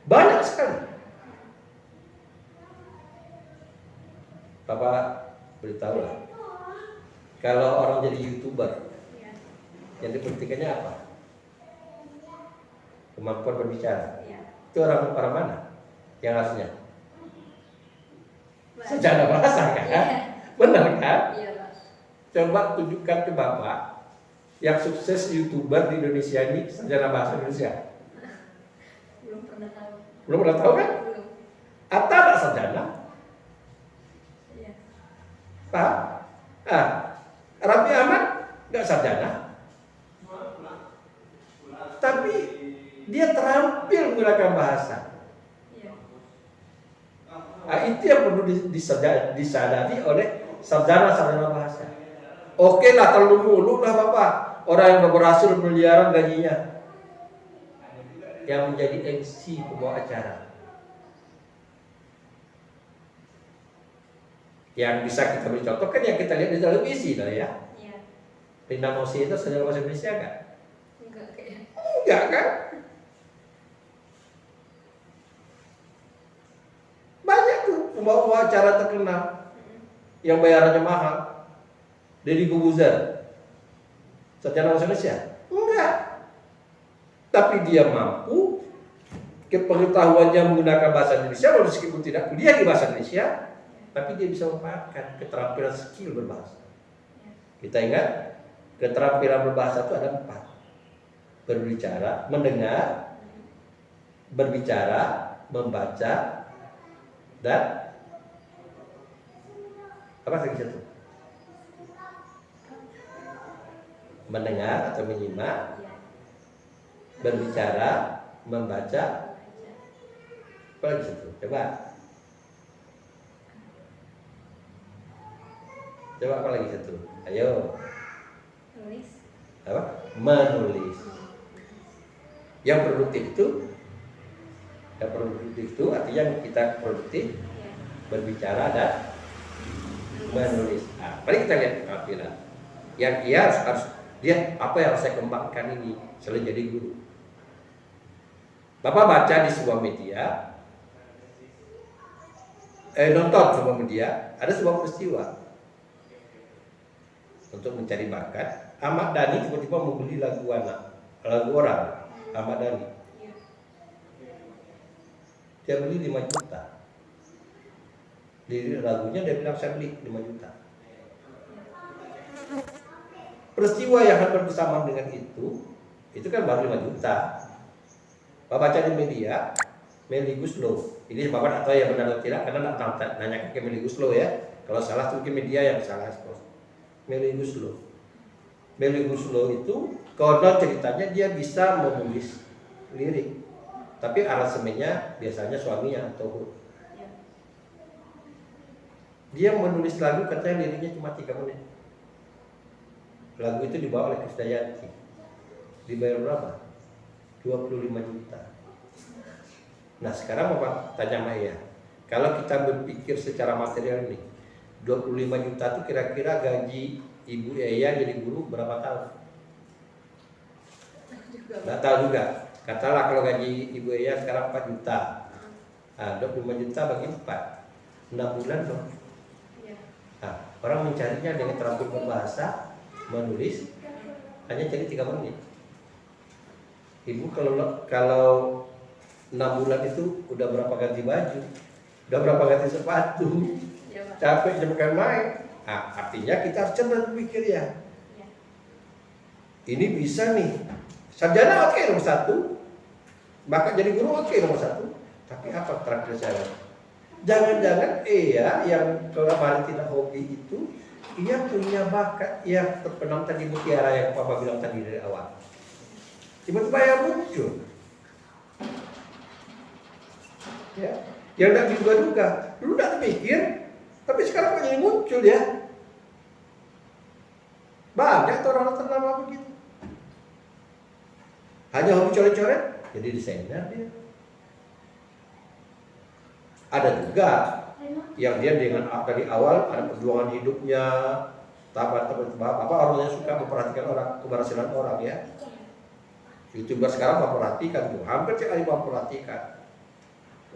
S2: Banyak sekali. Bapak beritahu lah, kalau orang jadi YouTuber, yang diperhatikannya apa? Kemampuan berbicara. Itu orang mana yang harusnya? Sarjana bahasa kan? Benar kan? Coba tunjukkan ke Bapak yang sukses YouTuber di Indonesia ini sarjana bahasa Indonesia.
S1: Belum pernah tahu.
S2: Belum pernah tahu kan?
S1: Belum.
S2: Atta tak sarjana?
S1: Iya.
S2: Pak? Raffi Ahmad nggak sarjana, tapi dia terampil menggunakan bahasa.
S1: Iya.
S2: Itu yang perlu disadari oleh sarjana bahasa. Oke lah, terlalu muluk lah Bapak. Orang yang berhasil miliaran gajinya, yang menjadi MC pembawa acara, yang bisa kita beri contoh kan yang kita lihat di televisi lah ya.
S1: Iya.
S2: Rina Nose itu sarjana bahasa Indonesia kan?
S1: Enggak kayaknya.
S2: Enggak kan? Banyak tuh pembawa acara terkenal yang bayarannya mahal. Deddy Corbuzier, sarjana bahasa Indonesia? Enggak. Tapi dia mampu, kepengetahuannya menggunakan bahasa Indonesia, meskipun tidak kuliah di bahasa Indonesia, tapi dia bisa memanfaatkan keterampilan skill berbahasa. Kita ingat, keterampilan berbahasa itu ada 4. Berbicara, mendengar, berbicara, membaca, dan apa lagi satu? Mendengar atau menyimak, berbicara, membaca, apa lagi satu? Coba apa lagi satu? Ayo.
S1: Tulis.
S2: Apa? Menulis. Yang produktif itu artinya kita produktif, berbicara dan menulis. Nah, mari kita lihat keterampilan. Yang dia harus lihat apa yang harus saya kembangkan ini selain jadi guru. Bapak baca di sebuah media, nonton sebuah media, ada sebuah peristiwa. Untuk mencari bakat, Ahmad Dhani tiba-tiba membeli lagu orang, Ahmad Dhani. Dia beli 5 juta. Di lagunya dia bilang saya beli 5 juta. Peristiwa yang hampir bersamaan dengan itu kan baru 5 juta. Bapak baca di media, Melly Guslo. Ini Bapak tak tahu ya benar atau tidak, karena nak nanya ke Melly Guslo ya. Kalau salah mungkin media yang salah. Melly Guslo. Melly Guslo itu konon ceritanya dia bisa menulis lirik, tapi aransemennya biasanya suaminya atau dia menulis lagu, katanya liriknya cuma 3 menit. Lagu itu dibawa oleh Krisdayanti, dibayar berapa? 25 juta. Nah sekarang Bapak tanya sama Iya, kalau kita berpikir secara material nih, 25 juta itu kira-kira gaji Ibu Iya jadi guru berapa tahun? Nggak tahu juga. Katalah kalau gaji Ibu Iya sekarang 4 juta. Nah, 25 juta bagi 4, 6 bulan dong. Nah, orang mencarinya dengan terampil berbahasa, menulis, hanya jadi 3 menit. Ibu kalau 6 bulan itu udah berapa ganti baju, udah berapa ganti sepatu, capek bukan main. Nah, artinya kita harus cerdas berpikir ya. Ini bisa nih, sarjana oke nomor 1, maka jadi guru oke nomor 1. Tapi apa terakhir saya? Jangan-jangan yang kemarin tidak hobi itu, ia punya bakat yang terpenam tadi mutiara yang Papa bilang tadi dari awal. Tiba-tiba yang muncul. Ya, yang tidak diduga-duga. Dulu tidak terpikir, tapi sekarang kok jadi muncul ya. Banyak orang ternama begitu. Hanya hobi coret-coret, jadi desainer dia. Ada juga yang dia dengan dari awal ada perjuangan hidupnya, apa orangnya suka memperhatikan orang, keberhasilan orang ya. YouTuber sekarang memperhatikan tuh, hampir tiap hari memperhatikan.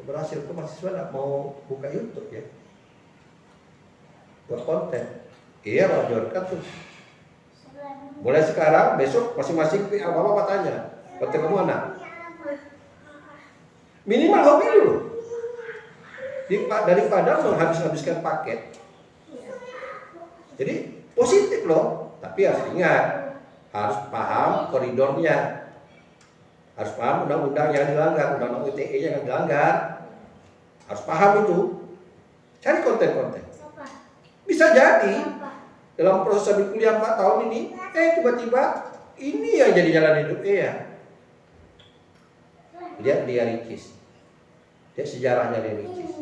S2: Berhasil tuh mahasiswa nggak mau buka YouTube ya, buat konten. Iya wajarkan tuh. Mulai sekarang, besok masing-masing apa tanya, konten kamu mana? Minimal hobi dulu. Daripada menghabiskan paket. Jadi positif loh, tapi harus ingat, harus paham koridornya, harus paham undang-undang yang dilanggar, undang-undang ITE yang dilanggar, harus paham itu. Cari konten-konten. Bisa jadi dalam proses sambil kuliah 4 tahun ini, tiba-tiba ini yang jadi jalan hidup ya. Lihat dia Ricis. Lihat sejarahnya dia Ricis.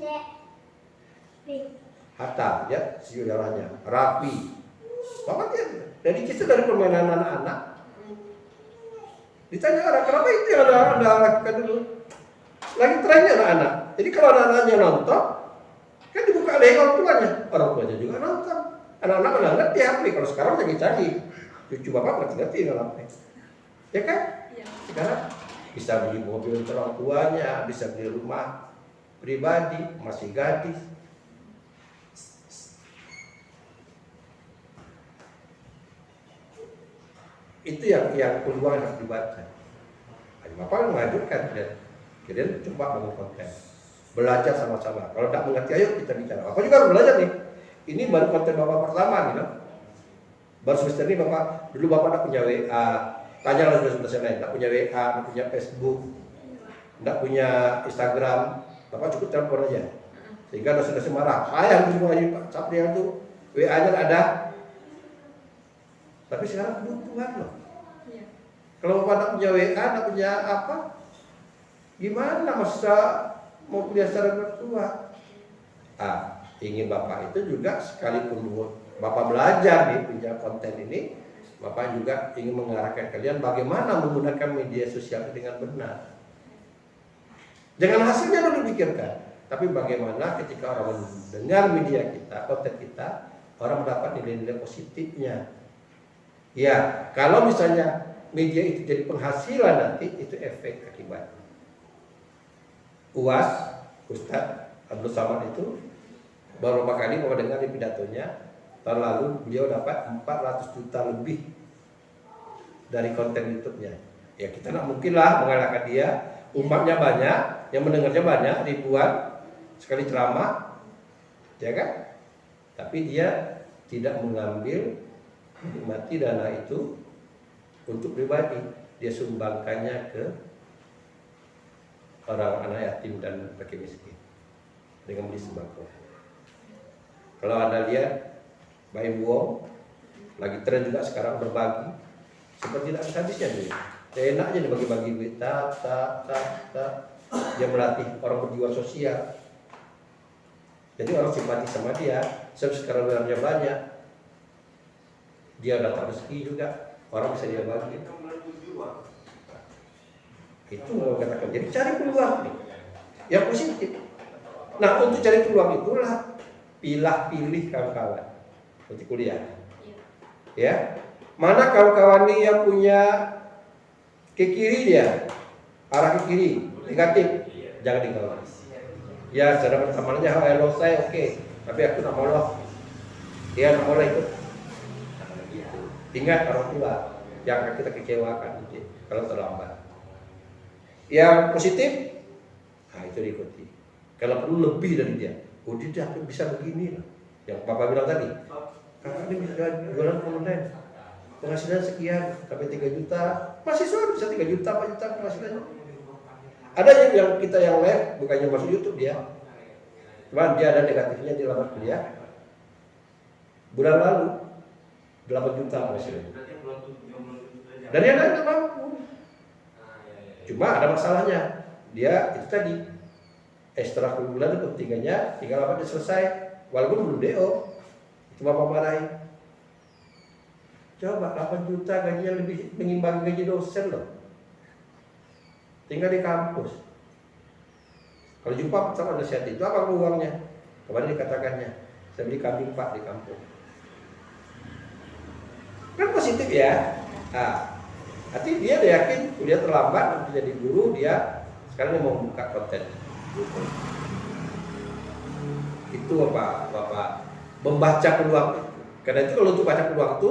S2: Hatta, ya sejarahnya. Rapi. Bapak dia dari Ricis itu dari permainan anak-anak. Ditanya orang, kenapa itu yang Anda lakukan dulu? Lagi trennya anak-anak. Jadi kalau anak-anaknya nonton, kan dibuka oleh orang tuanya. Orang tuanya juga nonton. Anak-anak udah ngerti HP. Kalau sekarang lagi cari. Cucu bapak ngerti dengan HP. Ya kan? Ya. Sekarang bisa beli mobil untuk orang tuanya, bisa beli rumah pribadi, masih gadis. Itu yang peluang harus dibaca. Bapak mengajukan kalian coba bangun konten, belajar sama-sama. Kalau tidak mengerti, ayo kita bicara. Bapak juga harus belajar nih. Ini baru konten bapak pertama, gitu. Baru semester ini bapak dulu bapak tidak punya WA. Tanya lah semester lain, tidak punya WA, tidak punya Facebook, tidak punya Instagram. Bapak cukup telepon aja. Sehingga dosen-dosen marah. Saya harus mulai Pak Saprian tuh WA-nya ada. Tapi sekarang kebutuhan loh. Ya. Kalau bapak tidak punya WA, tidak punya apa, gimana masa mau kuliah secara virtual? Ingin bapak itu juga sekalipun bapak belajar di punya konten ini, bapak juga ingin mengarahkan kalian bagaimana menggunakan media sosial dengan benar. Jangan hasilnya dulu dipikirkan, tapi bagaimana ketika orang mendengar media kita, konten kita, orang mendapat nilai-nilai positifnya. Ya, kalau misalnya media itu jadi penghasilan nanti, itu efek akibat. UAS, Ustadz Abdul Samad itu beberapa kali mau dengar di pidatonya, tahun lalu beliau dapat 400 juta lebih dari konten YouTube-nya. Ya kita nggak mungkin lah mengalahkan dia, umatnya banyak, yang mendengarnya banyak, ribuan, sekali ceramah, ya kan? Tapi dia tidak mengambil menikmati dana itu untuk pribadi, dia sumbangkannya ke orang anak yatim dan fakir miskin dengan beli sembako. Kalau Anda lihat Mbak Ibu Wong lagi tren juga sekarang berbagi seperti tidak habisnya dia. Enaknya dia bagi-bagi duit, dia melatih orang berjiwa sosial. Jadi orang simpati sama dia, sekarang uangnya banyak. Dia dapat rezeki juga, orang bisa dia bagi. Itu mau katakan. Jadi cari peluang yang positif. Nah, untuk cari peluang itulah pilih kawan-kawan untuk kuliah. Ya, mana kawan-kawan ini yang punya ke kiri dia, arah ke kiri, negatif, jangan digaul. Ya, cara pertamanya hello saya oke, tapi aku nak mau loh. Dia nak mau ikut. Ingat orang tua, jangan kita kecewakan kalau terlambat. Yang positif, nah itu diikuti. Kalau perlu lebih dari dia, oh dia bisa begini lah. Yang Bapak bilang tadi, kakak ini bisa jualan online, penghasilan sekian sampai 3 juta, mahasiswa bisa 3 juta, 4 juta penghasilannya. Ada yang kita yang live bukannya masuk YouTube dia, cuman dia ada negatifnya di lamar kuliah. Bulan lalu 8 juta penghasilannya. Dan yang lain nggak mampu. Cuma ada masalahnya, dia itu tadi ekstra bulan itu kepentingannya tinggal apa dia selesai, walaupun belum DO. Cuma memarahi. Coba 8 juta gajinya lebih mengimbangi gaji dosen loh. Tinggal di kampus. Kalau jumpa sama nasihat itu apa uangnya? Kemarin dikatakannya, saya beli kambing Pak di kampung. Kan positif ya. Nah, nanti dia yakin kuliah terlambat untuk jadi guru, dia sekarang mau buka konten. Itu Bapak membaca peluang itu. Karena itu kalau untuk baca peluang itu,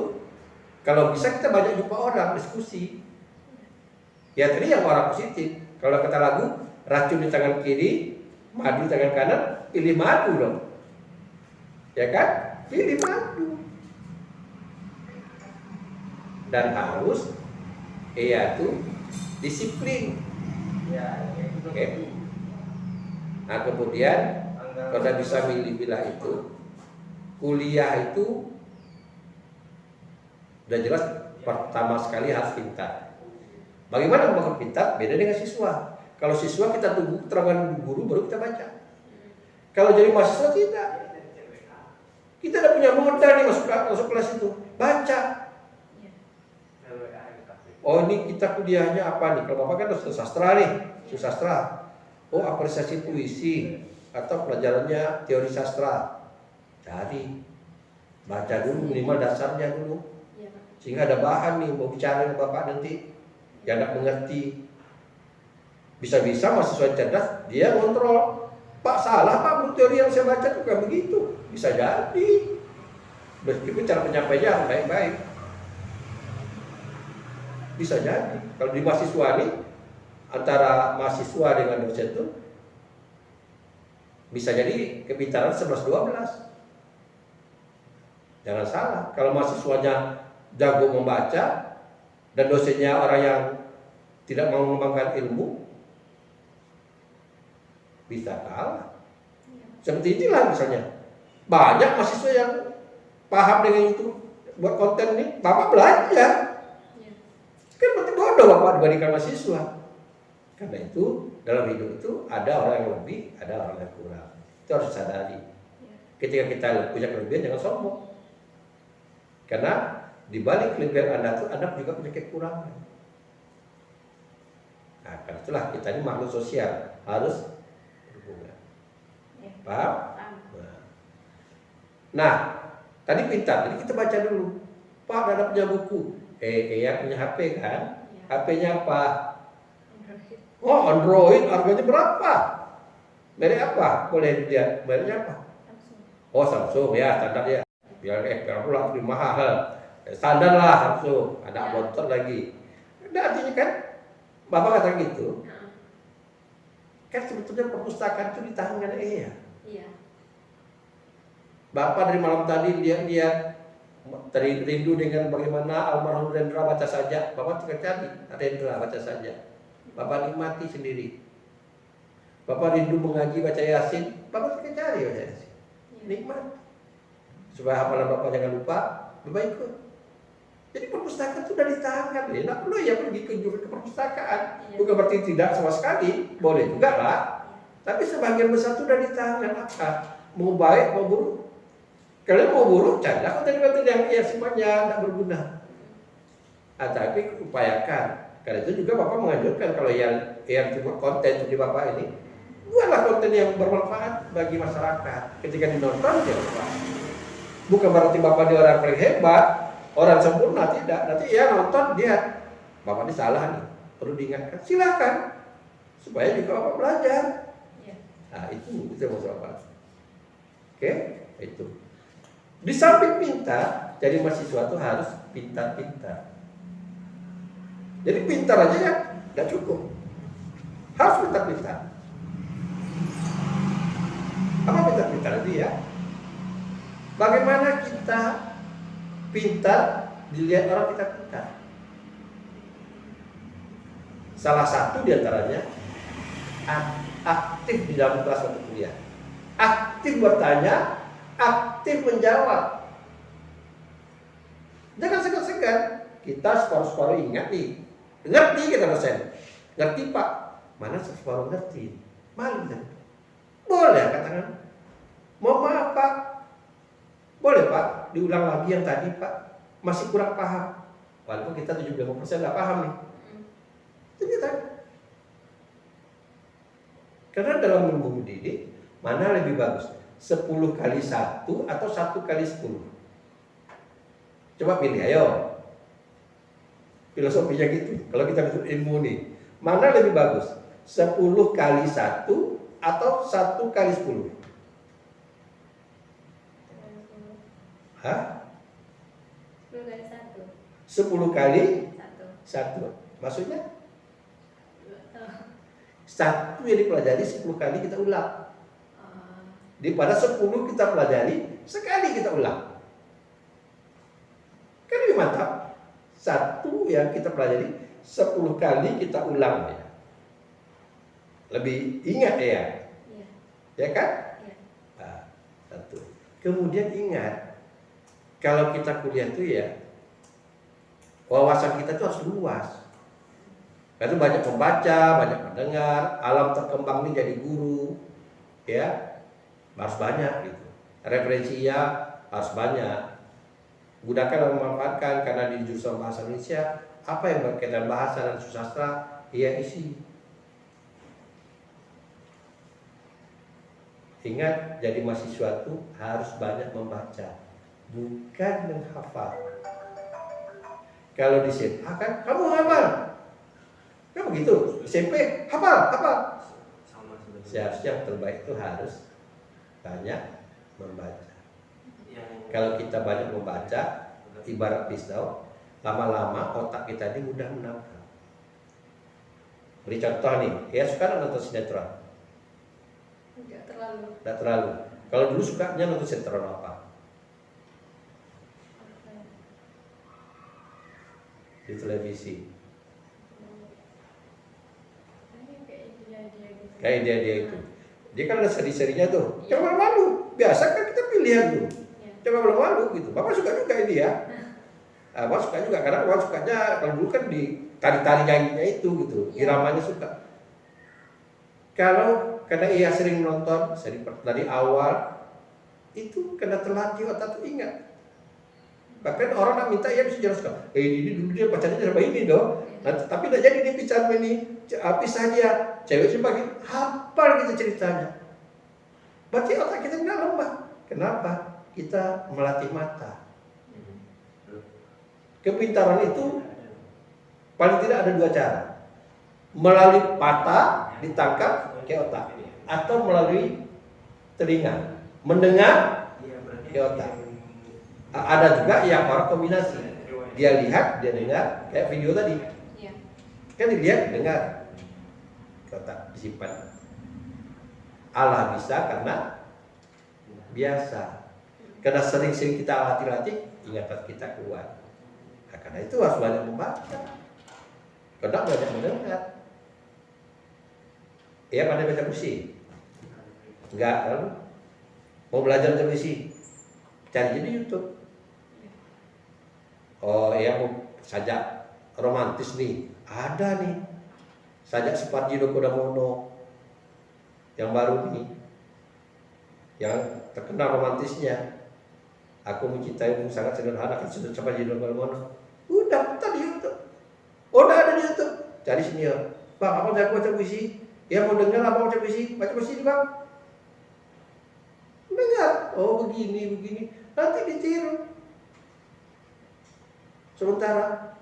S2: kalau bisa kita banyak jumpa orang diskusi. Ya tadi yang orang positif. Kalau kata lagu, racun di tangan kiri, madu di tangan kanan, pilih madu dong. Ya kan? Pilih madu. Dan harus itu disiplin. Oke. Nah kemudian kalau bisa pilih-pilih itu, kuliah itu udah jelas pertama sekali harus pintar. Bagaimana membangun pintar? Beda dengan siswa. Kalau siswa kita tunggu keterangan guru baru kita baca. Kalau jadi mahasiswa tidak. Kita udah punya modal nih masuk kelas itu, baca. Oh ini kita kuliahnya apa nih? Kalau Bapak kan sastra nih, sastra. Oh apresiasi puisi atau pelajarannya teori sastra. Cari, baca dulu minimal dasarnya dulu, sehingga ada bahan nih mau bicara dengan Bapak nanti. Yang tidak mengerti, bisa-bisa mahasiswa cerdas dia kontrol. Pak salah Pak, menurut teori yang saya baca itu kayak begitu. Bisa jadi. Meskipun cara penyampaiannya baik-baik. Bisa jadi. Kalau di mahasiswa ini, antara mahasiswa dengan dosen itu bisa jadi kepintaran 11-12. Jangan salah, kalau mahasiswanya jago membaca dan dosennya orang yang tidak mau mengembangkan ilmu, bisa kalah. Seperti inilah misalnya, banyak mahasiswa yang paham dengan itu buat konten ini, Bapak belajar. Kan berarti bodoh Bapak dibandingkan mahasiswa. Karena itu dalam hidup itu ada orang yang lebih, ada orang yang kurang. Itu harus disadari. Ketika kita punya kelebihan jangan sombong. Karena di balik kelebihan Anda itu Anda juga punya kekurangan. Nah, karena itulah kita ini makhluk sosial, harus berhubungan. Paham? Nah, tadi pintar, jadi kita baca dulu. Pak, Anda punya buku. Ya punya HP kan? HP-nya apa? Oh, Android, harganya berapa? Merek apa? Boleh dilihat, mereknya apa? Oh, Samsung ya, standar ya. Biar pulang lebih mahal. Standar lah Samsung, ada motor lagi. Nah, artinya kan Bapak kata gitu. Kan sebetulnya perpustakaan itu di tangan Iya. Bapak dari malam tadi dia rindu dengan bagaimana almarhum Rendra baca saja. Bapak tinggal cari Rendra baca saja. Bapak nikmati sendiri. Bapak rindu mengaji baca Yasin. Bapak tinggal cari baca Yasin. Nikmat. Supaya hafalan Bapak jangan lupa, Bapak ikut. Jadi perpustakaan itu dari tangan, ya. Tidak perlu ya pergi ke perpustakaan. Bukan berarti tidak sama sekali, boleh juga lah. Tapi sebagian besar itu dari tangan apa? Mau baik, mau buruk. Kalian mau buruk, carilah konten-konten yang sifatnya tidak berguna. Tapi upayakan Karena itu juga Bapak menganjurkan kalau yang dibuat konten di Bapak ini, buatlah konten yang bermanfaat bagi masyarakat. Ketika dinonton, ya Bapak. Bukan berarti Bapak dia orang paling hebat, orang sempurna, tidak. Nanti ya nonton, dia Bapak ini salah nih, perlu diingatkan. Silakan, supaya juga Bapak belajar. Nah itu maksud Bapak. Oke, itu. Di samping pintar, jadi mahasiswa itu harus pintar-pintar. Jadi pintar aja ya, tidak cukup. Harus pintar-pintar. Apa pintar-pintar itu ya? Bagaimana kita pintar dilihat orang kita pintar? Salah satu diantaranya aktif di dalam kelas atau kuliah. Aktif bertanya, aktif menjawab. Jangan segan-segan. Kita separuh-separuh ingat nih. Ngerti kita dosen. Ngerti Pak. Mana separuh ngerti? Malu kan? Boleh katakan. Mohon maaf Pak. Boleh Pak. Diulang lagi yang tadi Pak. Masih kurang paham. Walaupun kita 75% nggak paham nih. Itu kita. Karena dalam ilmu mendidik, mana lebih bagus? 10 kali 1 atau 1 kali 10? Coba pilih, ayo. Filosofinya gitu. Kalau kita butuh ilmu nih, mana lebih bagus? 10 kali 1 atau 1 kali 10? Hah?
S1: 10 kali 1.
S2: 10 kali 1. Maksudnya? 1 yang dipelajari 10 kali kita ulang. Daripada 10 kita pelajari, sekali kita ulang. Kan lebih mantap. 1 yang kita pelajari 10 kali kita ulang ya. Lebih ingat ya. Ya kan? Nah, 1. Kemudian ingat, kalau kita kuliah itu ya, wawasan kita itu harus luas. Karena banyak membaca, banyak mendengar, alam terkembang ini jadi guru, ya harus banyak gitu. Referensinya harus banyak. Gunakan dan memanfaatkan, karena di jurusan bahasa Indonesia apa yang berkaitan bahasa dan sastra, ia isi. Ingat, jadi mahasiswa itu harus banyak membaca, bukan menghafal. Kalau di SMA kan kamu hafal, kan begitu. SMP hafal. Seharusnya yang terbaik itu harus banyak membaca. Kalau kita banyak membaca, ibarat pisau, lama-lama otak kita ini mudah menangkap. Beri contoh nih, ya sekarang nonton sinetron. Tidak terlalu. Kalau dulu sukanya nonton sinetron apa? Di televisi. Kayak dia itu. Dia kan ada seri-serinya tuh. Coba malu. Biasa kan kita pilihan tuh. Coba malu gitu. Bapak suka juga ini ya. Bapak suka juga karena Bapak sukanya kalau dulu kan di tari-tari nyanyinya itu gitu. Iramanya suka. Kalau karena ia sering nonton dari awal, itu kena terlatih otak tuh ingat. Bahkan orang nak minta ia bisa jelaskan. Ini dulu dia pacarnya sama ini dong. Nah, tapi tidak jadi dia bicara ini. Pisah dia. Cewek sebagai hafal gitu ceritanya. Berarti otak kita tidak lemah. Kenapa? Kita melatih mata. Kepintaran itu paling tidak ada 2 cara. Melalui mata ditangkap ke otak, atau melalui telinga mendengar ke otak. Ada juga yang orang kombinasi. Dia lihat, dia dengar, kayak video tadi. Kan dilihat, dengar, ke otak disimpan. Allah bisa karena biasa. Karena sering-sering kita latih-latih, ingatan kita kuat. Nah, karena itu harus banyak membaca. Karena banyak mendengar. Ya, pada baca puisi? Enggak, kan? Mau belajar baca puisi? Cari di YouTube. Oh, ya mau sajak romantis nih. Ada nih. Sajak Suparji Djokodamono. Yang baru nih. Yang terkenal romantisnya. Aku mencintaimu sangat sederhana, kan sudah Suparji Djokodamono. Udah, tadi YouTube. Udah ada di YouTube. cari senior. Bang, apa saya baca puisi? Ya mau dengar apa baca puisi? Baca puisi ini bang. Dengar, oh begini, nanti ditiru. Sementara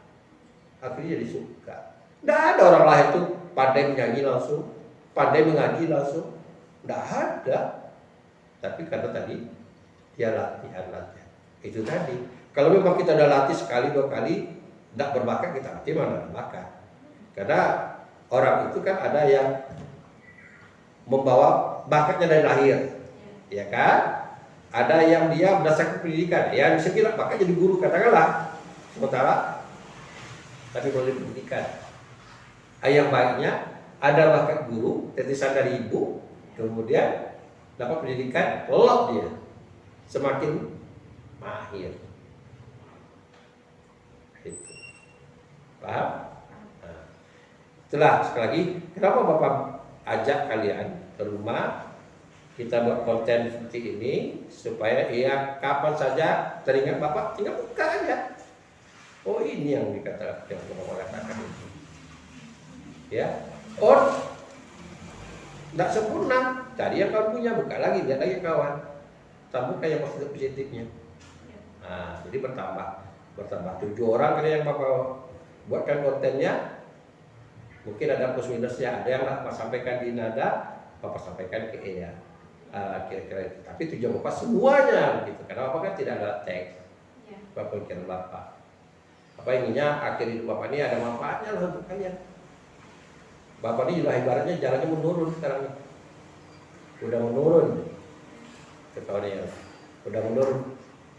S2: akhirnya jadi suka. Tidak ada orang lain tuh pandai menyanyi langsung, pandai mengaji langsung. Tidak ada. Tapi karena tadi dia latihan. Itu tadi. Kalau memang kita udah latih sekali, 2 kali, tidak berbakat, kita latih mana ada bakat. Karena orang itu kan ada yang membawa bakatnya dari lahir, ya kan? Ada yang dia berdasarkan pendidikan, ya bisa bilang bakat jadi guru katakanlah, sementara tapi boleh pendidikan. Yang baiknya ada bakat guru, titisan dari ibu, kemudian dapat pendidikan, lelok dia, semakin mahir. Itu, paham? Nah, itulah sekali lagi, kenapa Bapak ajak kalian ke rumah, kita buat konten seperti ini supaya ya kapan saja teringat Bapak tinggal buka aja. Oh ini yang dikatakan, yang Bapak katakan itu. Ya, oh tidak sempurna, cari yang kawan punya, buka lagi, lihat lagi kawan, tambahkan yang positifnya. Nah, jadi bertambah 7 orang kali yang Bapak buatkan kontennya. Mungkin ada plus minusnya, ada yang Bapak sampaikan di nada, Bapak sampaikan ke Ea. Kira-kira itu. Tapi tujuan Bapak semuanya gitu. Karena Bapak kan tidak ada teks. Bapak pikiran Bapak. Bapak inginnya akhir hidup Bapak ini ada manfaatnya lah untuk kalian. Bapak ini juga ibaratnya jalannya menurun sekarang ini. Udah menurun. Ketahuannya. Udah menurun.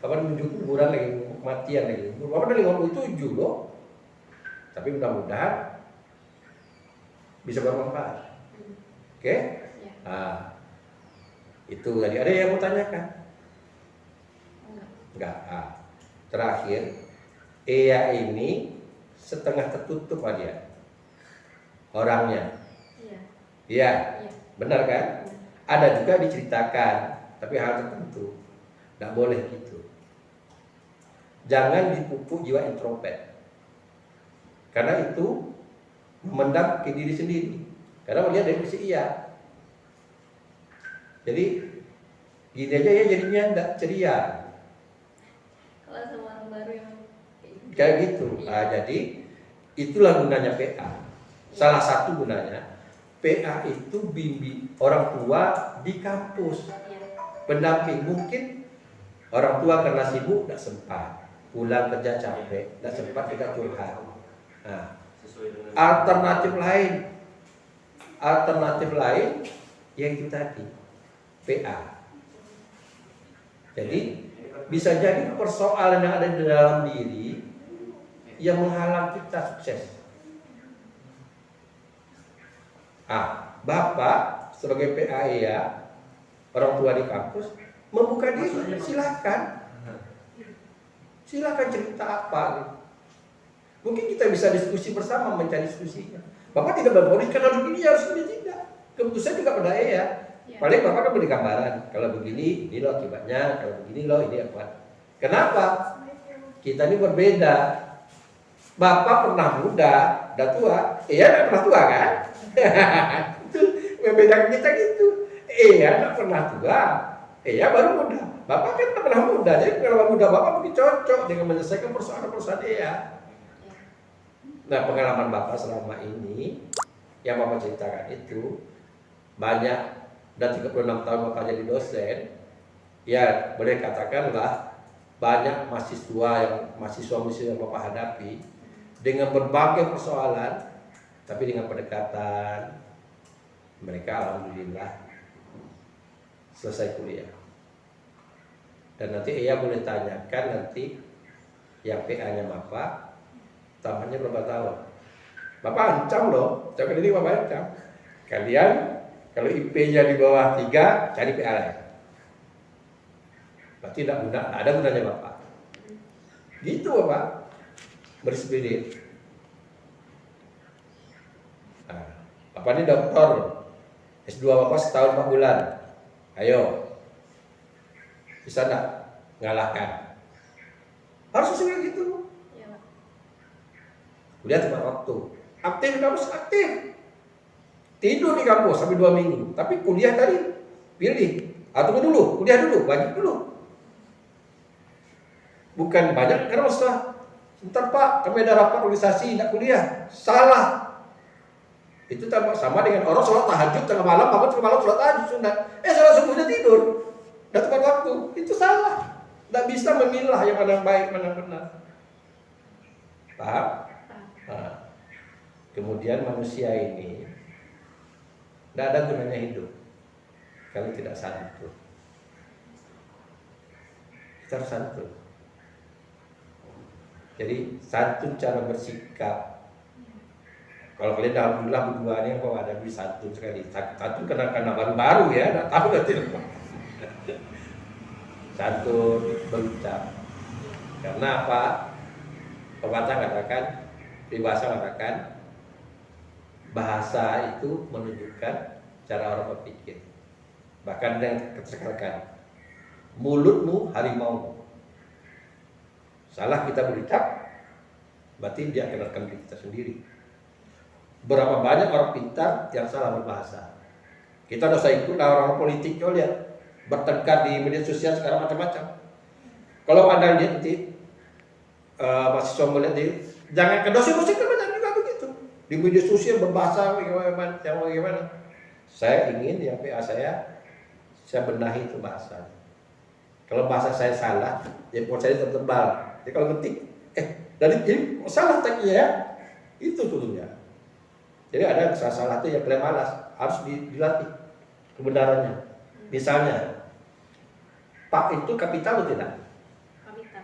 S2: Bapak menuju kuburan lagi, kematian lagi. Bapak udah 57 loh. Tapi mudah-mudahan bisa bermanfaat. Oke? Nah, itu tadi ada yang mau tanyakan? Enggak. Terakhir, Ea ini setengah tertutup aja orangnya. Iya. Benar kan? Ada juga diceritakan, tapi hal tertentu. Enggak boleh gitu. Jangan dipupuk jiwa introvert. Karena itu memendam ke diri sendiri. Karena melihat dari sisi Ia. Jadi gini aja ya jadinya enggak ceria.
S1: Kalau sama orang baru yang
S2: kayak gitu. Nah, jadi itulah gunanya PA. Salah satu gunanya PA itu bimbing orang tua di kampus. Pendamping, mungkin orang tua karena sibuk tidak sempat, pulang kerja capek, tidak sempat kita curhat. Nah, alternatif lain yaitu tadi PA. Jadi bisa jadi persoalan yang ada di dalam diri yang menghalang kita sukses. Bapak sebagai PA ya, orang tua di kampus membuka diri, silakan cerita apa gitu. Mungkin kita bisa diskusi bersama, mencari diskusinya. Bapak tidak berpolis karena begini harus ini tidak. Keputusan juga pada ya. Paling Bapak kan beri gambaran. Kalau begini, ini loh akibatnya. Kalau begini loh, ini apa. Kenapa? Kita ini berbeda. Bapak pernah muda, udah tua. Iya, tidak pernah tua kan? Itu membedakan kita gitu. Iya, tidak pernah tua. Iya, baru muda. Bapak kan tidak pernah muda. Jadi kalau muda Bapak mungkin cocok dengan menyelesaikan persoalan-persoalan dia. Nah, pengalaman Bapak selama ini yang Bapak ceritakan itu banyak. Dan 36 tahun Bapak jadi dosen, ya boleh katakanlah banyak mahasiswa yang Bapak hadapi dengan berbagai persoalan, tapi dengan pendekatan mereka alhamdulillah selesai kuliah. Dan nanti Ia boleh tanyakan nanti yang PA-nya Bapak tamatnya berapa tahun. Bapak ancam loh, jangan ini Bapak ancam. Kalian kalau IP-nya di bawah 3, cari PA lain. Berarti tidak guna, ada gunanya Bapak. Gitu Bapak, berspirit. Bapak ini doktor, S2 Bapak setahun 4 bulan. Ayo, bisa enggak ngalahkan? Harus sesuai gitu. Kuliah tepat waktu. Aktif di kampus, aktif. Tidur di kampus sampai 2 minggu. Tapi kuliah tadi, pilih. Tunggu dulu, kuliah dulu, wajib dulu. Bukan banyak, karena setelah sebentar Pak, kami ada rapat organisasi, tidak kuliah. Salah. Itu sama dengan orang sholat tahajud tengah malam, bangun tengah malam sholat tahajud sunat. Sholat subuhnya tidur. Dan tepat waktu. Itu salah. Tidak bisa memilah yang mana baik, mana benar. Paham? Nah, kemudian manusia ini tidak ada gunanya hidup kalau tidak santun. Kita harus santun. Jadi santun cara bersikap. Kalau kalian alhamdulillah berdua ini kok ada di santun sekali. Santun karena baru-baru ya, tidak tahu nanti. Santun berucap. Karena apa? Pepatah katakan, peribahasa katakan, bahasa itu menunjukkan cara orang berpikir. Bahkan yang katakan, mulutmu harimau. Salah kita berucap, berarti dia akan rekam diri kita sendiri. Berapa banyak orang pintar yang salah berbahasa. Kita dosa ikut orang politik, kau lihat bertengkar di media sosial sekarang macam-macam. Kalau Anda lihat nanti mahasiswa melihat jangan ke dosen-dosen kan banyak juga begitu. Di media sosial berbahasa bagaimana. Saya ingin yang PA saya benahi itu bahasa. Kalau bahasa saya salah, ya buat saya tebal. Jadi kalau ngetik, dari ini salah tagnya ya, itu dulunya. Jadi ada salah itu yang kalian malas, harus dilatih kebenarannya. Misalnya, Pak itu kapital atau tidak?
S1: Kapital.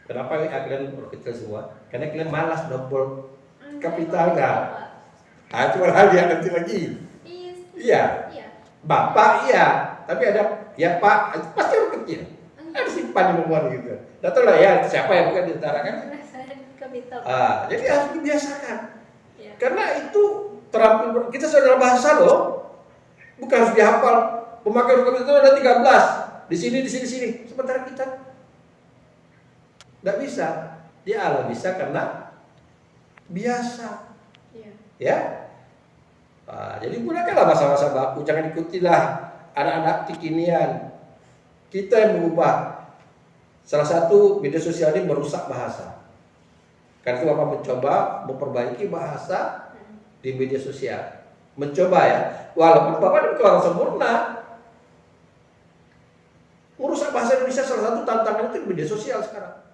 S2: Kenapa kalian berkecil semua? Karena kalian malas double kapital nggak? Cuma hal dia nanti lagi. Iya. Bapak iya, tapi ada ya Pak, itu pasti orang kecil. Ada simpan di memori gitu. Tidak tahu lah ya siapa yang bukan diantara kan? Jadi harus dibiasakan. Ya. Karena itu terampil kita saudara bahasa loh, bukan harus dihafal. Pemakai huruf itu ada 13 di sini. Sementara kita tidak bisa. Dia Allah bisa karena biasa. Ya. Jadi gunakanlah bahasa-bahasa baku, jangan ikutilah anak-anak kekinian. Kita yang mengubah. Salah satu media sosial ini merusak bahasa. Karena itu Bapak mencoba memperbaiki bahasa di media sosial. Mencoba ya, walaupun Bapak bukan orang sempurna. Merusak bahasa Indonesia salah satu tantangan itu di media sosial sekarang.